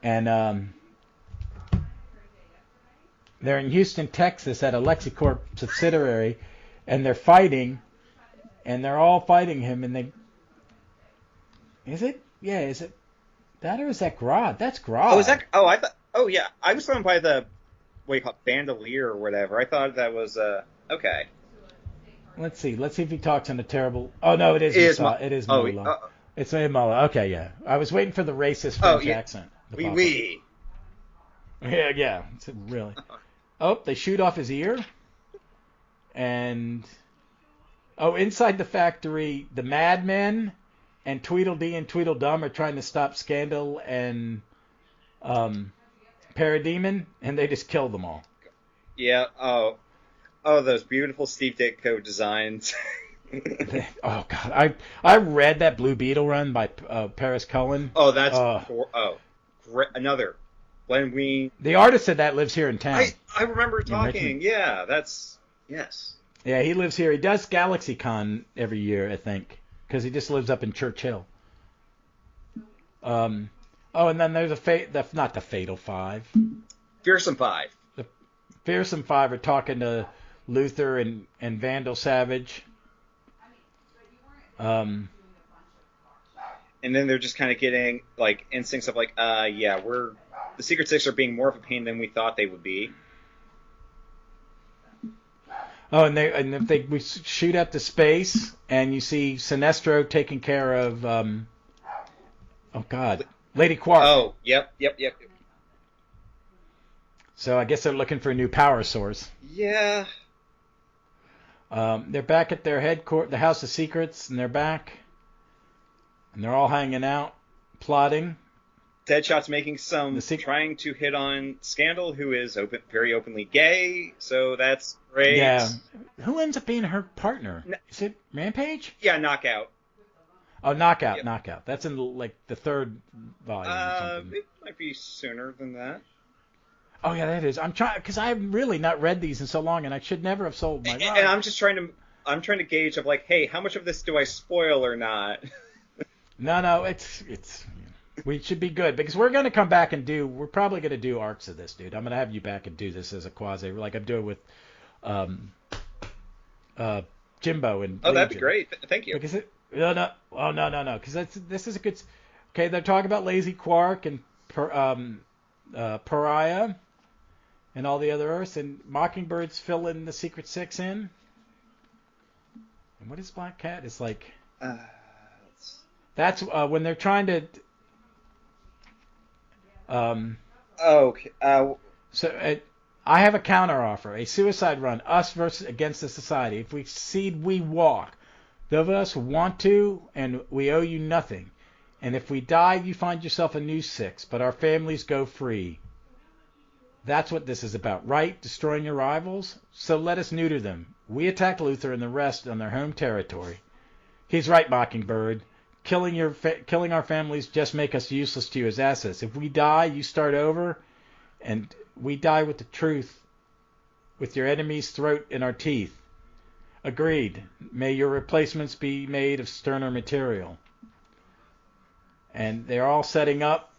and they're in Houston, Texas, at a LexiCorp subsidiary, and they're fighting, and they're all fighting him, and is it that, or is that Grodd? That's Grodd. I was thrown by the, what do you call it, bandolier or whatever. I thought that was, okay. Let's see if he talks in a terrible, oh no, it is Mola. It's Mola. Okay, yeah. I was waiting for the racist French accent. Oui. Yeah, it's really. Oh, they shoot off his ear. And inside the factory, the Madmen and Tweedledee and Tweedledum are trying to stop Scandal and Parademon, and they just kill them all. Yeah. Oh, those beautiful Steve Ditko designs. Oh God, I read that Blue Beetle run by Paris Cullen. Oh, that's great. Another. The artist of that lives here in town. I remember talking. Yeah, yes. Yeah, he lives here. He does GalaxyCon every year, I think, because he just lives up in Churchill. And then there's not the Fatal Five. Fearsome Five. The Fearsome Five are talking to Luther and Vandal Savage. And then they're just kind of getting like instincts of like, the Secret Six are being more of a pain than we thought they would be. Oh, and we shoot up to space, and you see Sinestro taking care of Oh God, Lady Quark. Oh, yep. So I guess they're looking for a new power source. Yeah. They're back at their headquarters, the House of Secrets, and they're back. And they're all hanging out, plotting. Deadshot's making trying to hit on Scandal, who is very openly gay, so that's great. Yeah. Who ends up being her partner? Is it Rampage? Yeah, Knockout. Oh, Knockout, yep. Knockout. That's in like the third volume or something. It might be sooner than that. Oh yeah, that is. I'm trying because I've really not read these in so long, and I should never have sold my. And I'm just trying to gauge of like, hey, how much of this do I spoil or not? No, it's. We should be good because we're going to come back and we're probably going to do arcs of this, dude. I'm going to have you back and do this as a quasi, like I'm doing with Jimbo and. Oh, that'd be great. Thank you. Because no, because this is a good. Okay, they're talking about Lazy Quark and Pariah and all the other Earths, and Mockingbird's filling the Secret Six in. And what is Black Cat? It's like. That's when they're trying to. Okay. So I have a counter offer: a suicide run, us versus against the society. If we succeed, we walk. Those of us want to, and we owe you nothing. And if we die, you find yourself a new six, but our families go free. That's what this is about, right? Destroying your rivals? So let us neuter them. We attack Luthor and the rest on their home territory. He's right, Mockingbird. Killing our families just make us useless to you as assets. If we die, you start over, and we die with the truth, with your enemy's throat in our teeth. Agreed. May your replacements be made of sterner material. And they're all setting up.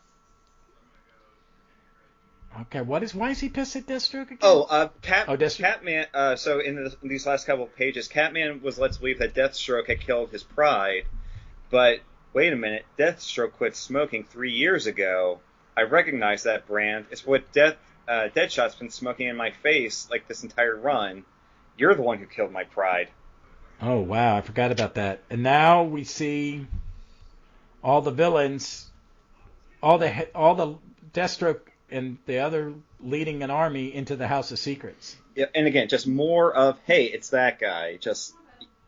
Okay, why is he pissed at Deathstroke again? Catman. So in these last couple of pages, Catman was led to believe that Deathstroke had killed his pride. But wait a minute, Deathstroke quit smoking 3 years ago. I recognize that brand. It's what Deadshot's been smoking in my face like this entire run. You're the one who killed my pride. Oh wow, I forgot about that. And now we see all the villains, all the Deathstroke and the other leading an army into the House of Secrets. Yeah, and again, just more of, hey, it's that guy. Just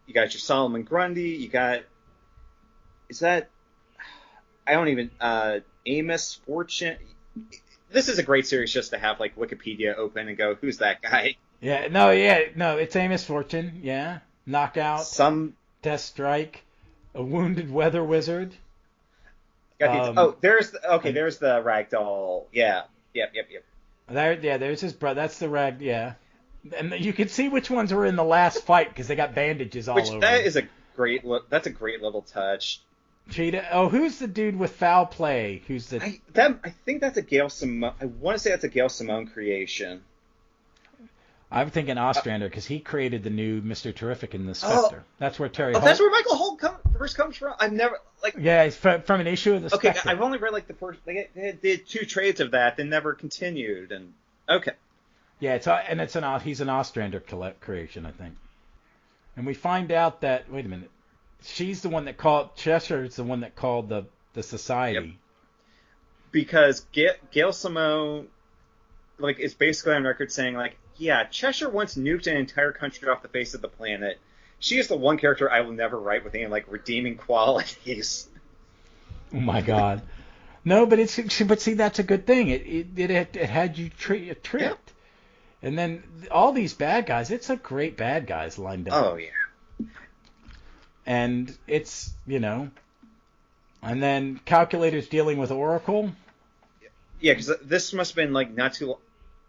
you got your Solomon Grundy, you got. Is that? I don't even. Amos Fortune. This is a great series just to have like Wikipedia open and go, who's that guy? No, it's Amos Fortune. Yeah, Knockout. Deathstrike, a wounded weather wizard. There's the Ragdoll. Yeah, yep. There's his brother. That's the Rag. Yeah, and you can see which ones were in the last fight because they got bandages all over. That's a great little touch. Cheetah. Oh, who's the dude with foul play? Who's the? I think that's a Gail Simone. I want to say that's a Gail Simone creation. I'm thinking Ostrander because he created the new Mr. Terrific in the Spectre. That's where Terry. That's where Michael Holt first comes from. I've never like. Yeah, it's from an issue of the Spectre. Okay, I've only read like the first. They did 2 trades of that. They never continued. And okay. Yeah, he's an Ostrander creation, I think. And we find out that wait a minute. She's the one that called Cheshire. Is the one that called the society. Yep. Because Gail Simone, like, is basically on record saying like, yeah, Cheshire once nuked an entire country off the face of the planet. She is the one character I will never write with any like redeeming qualities. Oh my God. No, but see that's a good thing. It had you tricked. Yeah. And then all these bad guys. It's a great bad guys lined up. Oh yeah. And it's, and then Calculator's dealing with Oracle. Yeah, because this must have been, like, not too long.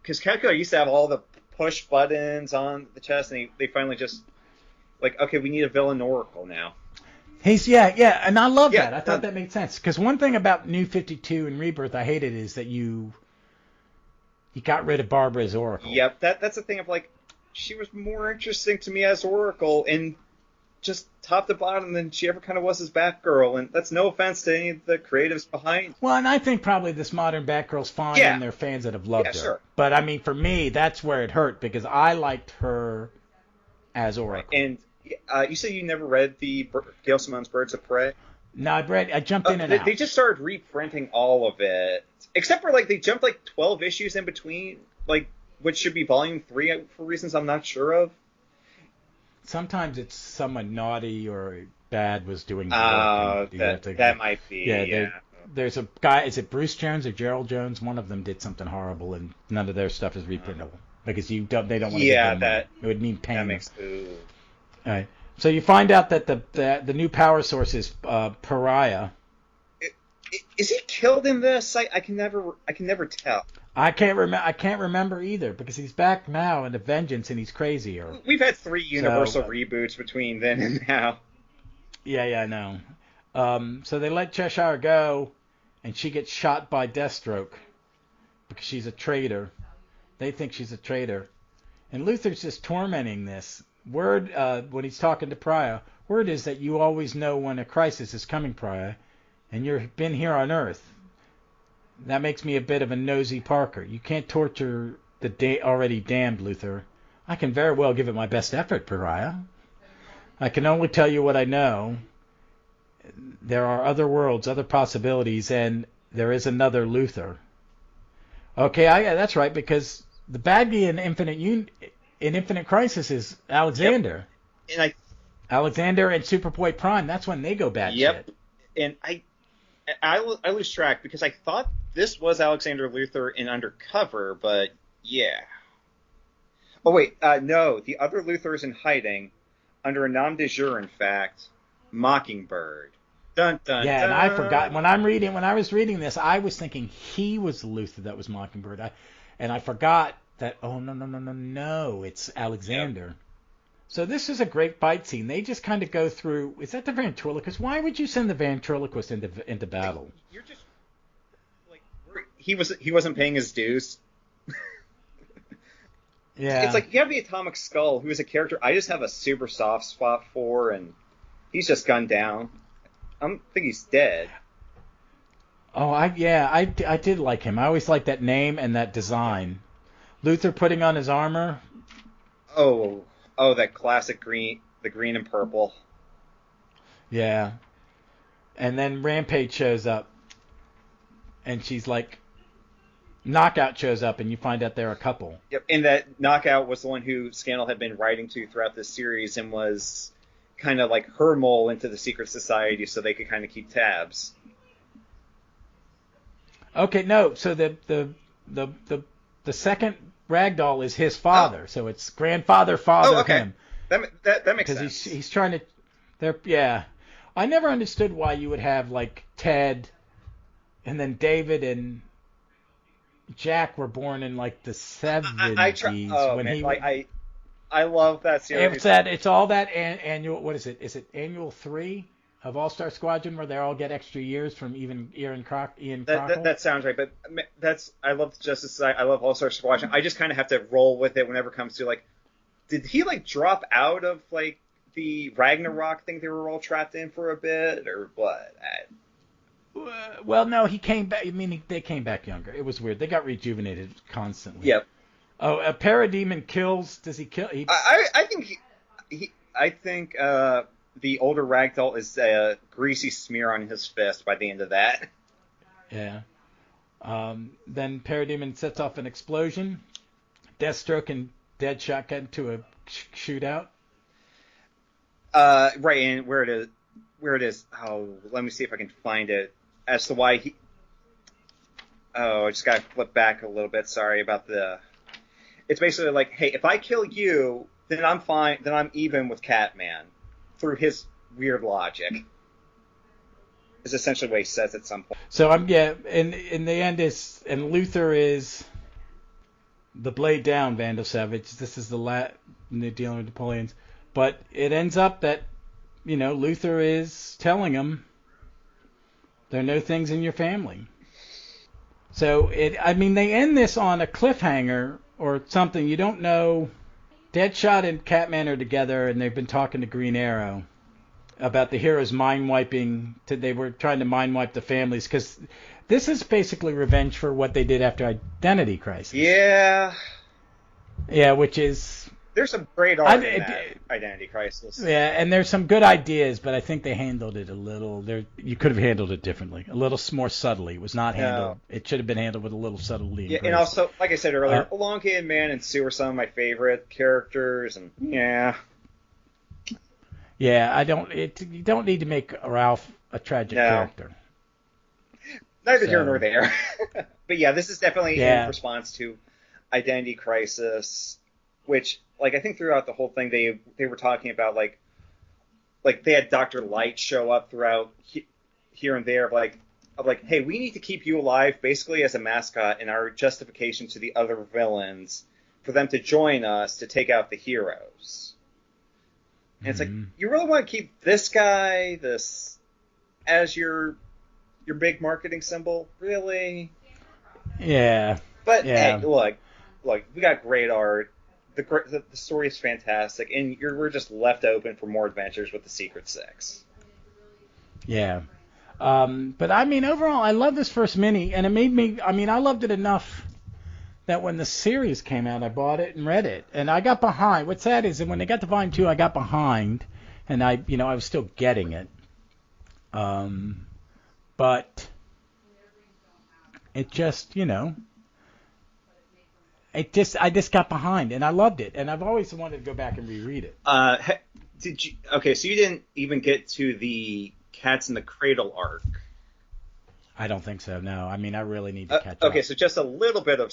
Because Calculator used to have all the push buttons on the chest, and they finally just, like, okay, we need a villain Oracle now. And I love that. I thought that made sense. Because one thing about New 52 and Rebirth I hated is that you got rid of Barbara as Oracle. Yep, that's the thing of, like, she was more interesting to me as Oracle, and just top to bottom than she ever kind of was as Batgirl, and that's no offense to any of the creatives behind. Well, and I think probably this modern Batgirl's fine, and there are fans that have loved her. Sure. But I mean, for me, that's where it hurt because I liked her as Oracle. And you say you never read the Gail Simone's Birds of Prey? No, I jumped in and out. They just started reprinting all of it, except for like they jumped like 12 issues in between, like which should be volume 3 for reasons I'm not sure of. Sometimes it's someone naughty or bad was doing the work. That might be. Yeah. There's a guy. Is it Bruce Jones or Gerald Jones? One of them did something horrible, and none of their stuff is reprintable because they don't want to. Yeah, that it would mean pain. That makes. Ooh. All right. So you find out that the new power source is Pariah. Is he killed in this? I can never tell. I can't remember either because he's back now in the Vengeance and he's crazier. We've had 3 Universal reboots between then and now. Yeah, I know. So they let Cheshire go, and she gets shot by Deathstroke because she's a traitor. They think she's a traitor, and Luther's just tormenting this. Word when he's talking to Pariah, word is that you always know when a crisis is coming, Pariah, and you've been here on Earth. That makes me a bit of a nosy Parker. You can't torture the already damned, Luther. I can very well give it my best effort, Pariah. I can only tell you what I know. There are other worlds, other possibilities, and there is another Luther. Okay, that's right, because the bad guy in Infinite Crisis is Alexander. Yep. Alexander and Superboy Prime. That's when they go bad. Yep. Shit. And I lose track because I thought this was Alexander Luthor in Undercover, but yeah. Oh wait, no, the other Luthor is in hiding under a nom de jure. In fact, Mockingbird. Dun dun. Yeah, dun. and I forgot when I was reading this, I was thinking he was the Luthor that was Mockingbird. I forgot that. Oh no, it's Alexander. Yep. So this is a great fight scene. They just kind of go through. Is that the ventriloquist? Why would you send the ventriloquist into battle? You're just like he wasn't paying his dues. Yeah. It's like you have the Atomic Skull, who is a character I just have a super soft spot for, and he's just gunned down. I think he's dead. Oh, I did like him. I always liked that name and that design. Luthor putting on his armor. Oh, that classic green, the green and purple. Yeah. And then Rampage shows up, and she's like, Knockout shows up, and you find out they're a couple. Yep, and that Knockout was the one who Scandal had been writing to throughout this series and was kind of like her mole into the secret society so they could kind of keep tabs. Okay, no, so the second Ragdoll is his father, so it's grandfather, father, him. That makes sense. Because he's trying to, yeah. I never understood why you would have like Ted, and then David and Jack were born in like the 70s. I love that series. It's all that annual. What is it? Is it annual 3 of All Star Squadron where they all get extra years from Ian Crockett? That sounds right, but I love Justice Society. I love All Star Squadron. I just kind of have to roll with it whenever it comes to like, did he like drop out of like the Ragnarok thing they were all trapped in for a bit or what? Well, no, he came back. I mean, they came back younger. It was weird. They got rejuvenated constantly. Yep. Oh, a Parademon kills. Does he kill? I think the older Ragdoll is a greasy smear on his fist by the end of that. Yeah. Then Parademon sets off an explosion. Deathstroke and Deadshot get into a shootout. Right, and where it is. Oh, let me see if I can find it. As to why he. Oh, I just got to flip back a little bit. Sorry about the. It's basically like, hey, if I kill you, then I'm fine. Then I'm even with Catman, through his weird logic. Is essentially what he says at some point. So and in the end and Luthor is the blade down, Vandal Savage. This is the dealing with Napoleon's, but it ends up that Luthor is telling him there are no things in your family. So they end this on a cliffhanger or something. You don't know. Deadshot and Catman are together, and they've been talking to Green Arrow about the heroes mind wiping. They were trying to mind wipe the families because this is basically revenge for what they did after Identity Crisis. Yeah. Yeah, which is There's some great art in that Identity Crisis. Yeah, and there's some good ideas, but I think they handled it a little. You could have handled it differently, a little more subtly. It was not handled. No. It should have been handled with a little subtlety. Yeah, and also, like I said earlier, Elongated Man and Sue are some of my favorite characters, and yeah. Yeah, you don't need to make Ralph a tragic character. Neither here nor there. But yeah, this is definitely in response to Identity Crisis, which, like, I think throughout the whole thing they were talking about, like they had Dr. Light show up throughout here and there, of like, hey, we need to keep you alive, basically as a mascot, in our justification to the other villains for them to join us to take out the heroes. And it's like, you really want to keep this guy, as your big marketing symbol? Really? Yeah. But hey, look, we got great art. The story is fantastic, and we're just left open for more adventures with the Secret Six. Yeah. But I mean, overall, I love this first mini, and it made me. I mean, I loved it enough that when the series came out, I bought it and read it, and I got behind. What's sad is that when they got to Volume 2, I got behind, and I was still getting it. But it just, I just got behind, and I loved it, and I've always wanted to go back and reread it. Did you? Okay, so you didn't even get to the Cats in the Cradle arc. I don't think so. No, I mean, I really need to catch up. Okay, so just a little bit of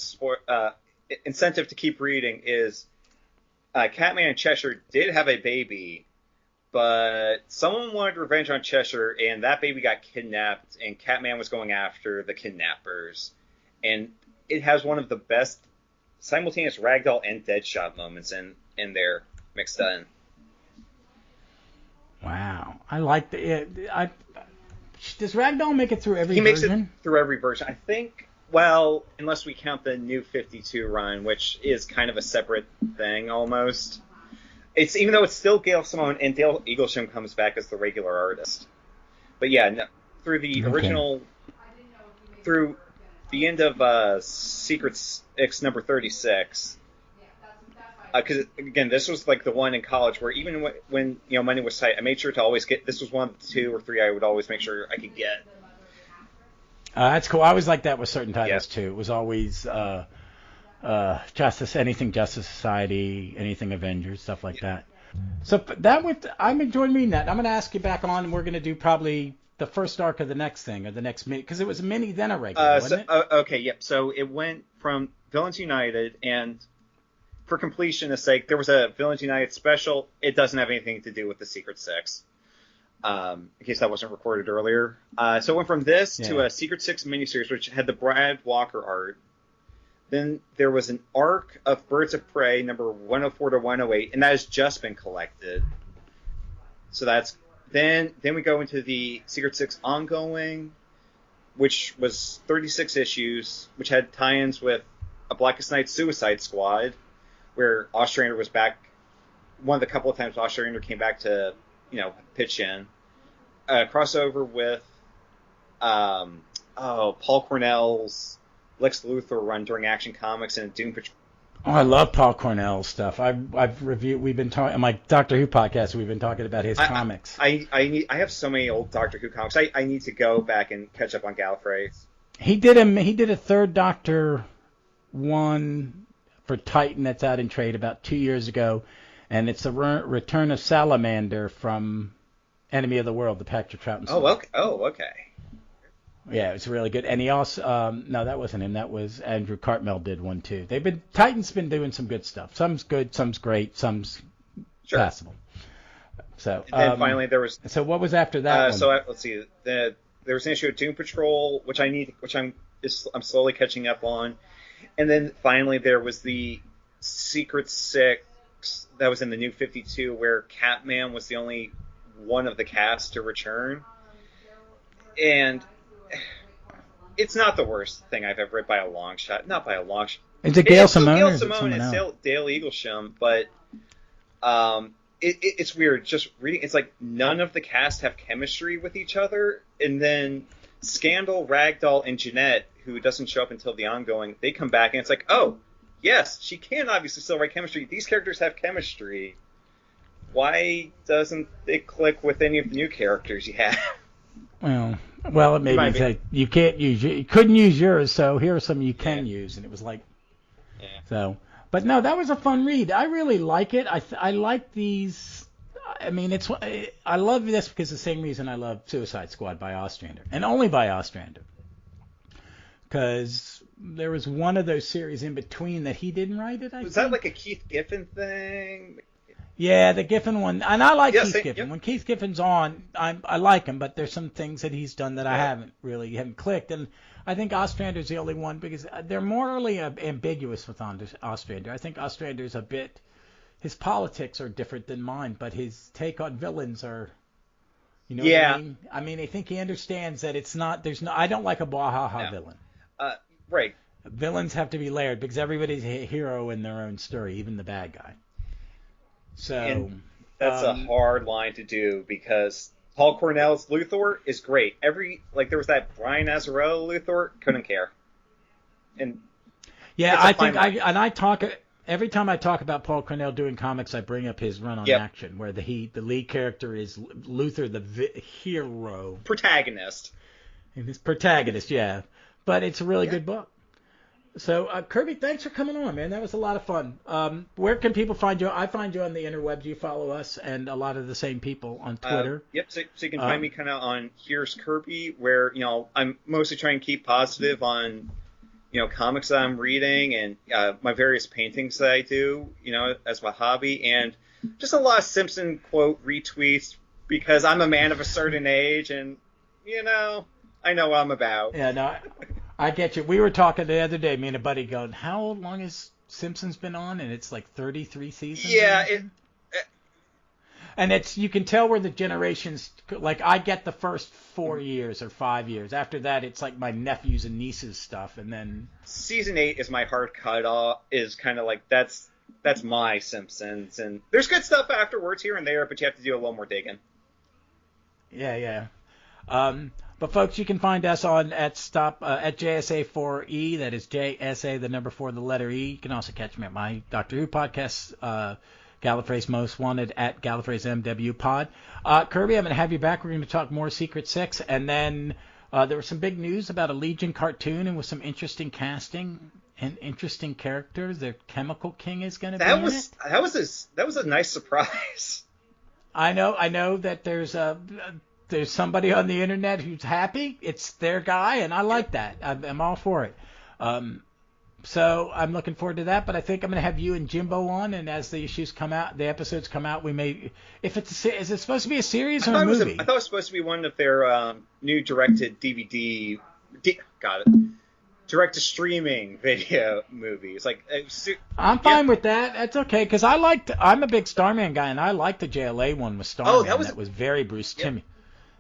incentive to keep reading is Catman and Cheshire did have a baby, but someone wanted revenge on Cheshire, and that baby got kidnapped, and Catman was going after the kidnappers. And it has one of the best simultaneous Ragdoll and Deadshot moments in there mixed in. Wow. I like the... Does Ragdoll make it through every version? He makes it through every version. I think, well, unless we count the new 52 run, which is kind of a separate thing almost. It's even though it's still Gail Simone, and Dale Eaglesham comes back as the regular artist. But yeah, no, through the original, through the end of Secret Six number 36. Because again, this was like the one in college where even when money was tight, I made sure to always get. This was one of the 2 or 3 I would always make sure I could get. That's cool. I was like that with certain titles too. It was always anything Justice Society, anything Avengers, stuff like that. So I'm enjoying reading that. I'm going to ask you back on, and we're going to do probably the first arc of the next thing, or the next mini, because it was a mini then a regular, wasn't it? Okay, yep. So it went from Villains United, and for completionist's sake, there was a Villains United special. It doesn't have anything to do with the Secret Six, in case that wasn't recorded earlier. So it went from this to a Secret Six miniseries, which had the Brad Walker art. Then there was an arc of Birds of Prey, number 104 to 108, and that has just been collected. So that's... Then we go into the Secret Six ongoing, which was 36 issues, which had tie-ins with a Blackest Night Suicide Squad, where Ostrander was back. One of the couple of times Ostrander came back to, pitch in. Crossover with Paul Cornell's Lex Luthor run during Action Comics and Doom Patrol. Oh, I love Paul Cornell's stuff. I've reviewed. We've been talking on my Doctor Who podcast. We've been talking about his comics. I have so many old Doctor Who comics. I need to go back and catch up on Gallifrey. He did a third Doctor one for Titan that's out in trade about 2 years ago, and it's the return of Salamander from Enemy of the World, the Patrick Troughton story. Okay. Yeah, it's really good. And he also no, that wasn't him. That was Andrew Cartmel did one too. Titan's been doing some good stuff. Some's good, some's great, some's passable. So and then finally there was. So what was after that? One? So let's see. There was an issue of Doom Patrol, which I'm slowly catching up on, and then finally there was the Secret Six that was in the New 52, where Catman was the only one of the cast to return, and it's not the worst thing I've ever read by a long shot. Not by a long shot. Is it Gail Simone? Gail Simone and Dale Eaglesham, but it's weird just reading. It's like none of the cast have chemistry with each other, and then Scandal, Ragdoll, and Jeanette, who doesn't show up until the ongoing, they come back, and it's like, oh, yes, she can obviously still write chemistry. These characters have chemistry. Why doesn't it click with any of the new characters you have? Well, it maybe say you can't use you couldn't use yours, so here are some you can use, and it was like, so. But no, that was a fun read. I really like it. I like these. I mean, I love this because the same reason I love Suicide Squad by Ostrander, and only by Ostrander, because there was one of those series in between that he didn't write it. Was that like a Keith Giffen thing? Yeah, the Giffen one, and I like Keith Giffen. Yep. When Keith Giffen's on, I like him, but there's some things that he's done that I haven't clicked, and I think Ostrander's the only one because they're morally ambiguous with Ostrander. I think Ostrander's a bit, his politics are different than mine, but his take on villains are, you know what I mean? I mean, I think he understands that it's not, I don't like a blah-ha-ha villain. Right. Villains have to be layered because everybody's a hero in their own story, even the bad guy. So and that's a hard line to do because Paul Cornell's Luthor is great. There was that Brian Azzarello Luthor, couldn't care. And I think every time I talk about Paul Cornell doing comics, I bring up his run on Action, where the lead character is Luthor, the hero, protagonist. And his protagonist, but it's a really good book. So, Kirby, thanks for coming on, man. That was a lot of fun. Where can people find you? I find you on the interwebs. You follow us and a lot of the same people on Twitter. So you can find me kind of on Here's Kirby, where, I'm mostly trying to keep positive on, comics that I'm reading and my various paintings that I do, as my hobby. And just a lot of Simpson quote retweets because I'm a man of a certain age and, I know what I'm about. Yeah, no, I get you. We were talking the other day, me and a buddy, going, how long has Simpsons been on? And it's like 33 seasons. Yeah. And you can tell where the generations, like I get the first 4 years or 5 years. After that, it's like my nephews and nieces stuff. And then season 8 is my hard cut off, is kind of like, that's my Simpsons. And there's good stuff afterwards here and there, but you have to do a little more digging. Yeah. But folks, you can find us at JSA4E. That is JSA, the number 4, the letter E. You can also catch me at my Doctor Who podcast, Gallifrey's Most Wanted at Gallifrey's MW Pod. Kirby, I'm going to have you back. We're going to talk more Secret Six, and then there was some big news about a Legion cartoon, and with some interesting casting and interesting characters. The Chemical King is going to be in it. That was a nice surprise. I know that there's somebody on the internet who's happy. It's their guy, and I like that. I'm all for it. So I'm looking forward to that. But I think I'm going to have you and Jimbo on, and as the episodes come out, we may. Is it supposed to be a series or a movie? I thought it was supposed to be one of their new directed DVD. Direct to streaming video movies. I'm fine with that. That's okay because I'm a big Starman guy, and I liked the JLA one with Starman. That was very Bruce Timmons.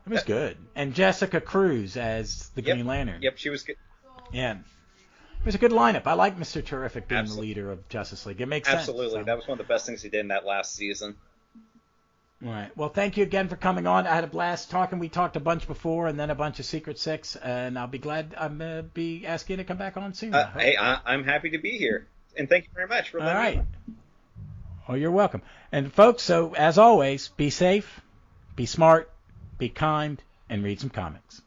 It was good. And Jessica Cruz as the Green Lantern. Yep, she was good. Yeah. It was a good lineup. I like Mr. Terrific being the leader of Justice League. It makes sense. Absolutely. That was one of the best things he did in that last season. All right. Well, thank you again for coming on. I had a blast talking. We talked a bunch before and then a bunch of Secret Six, and I'll be glad I'm going to be asking you to come back on soon. I'm happy to be here. And thank you very much for letting me on. Oh, you're welcome. And folks, so as always, be safe, be smart, be kind, and read some comics.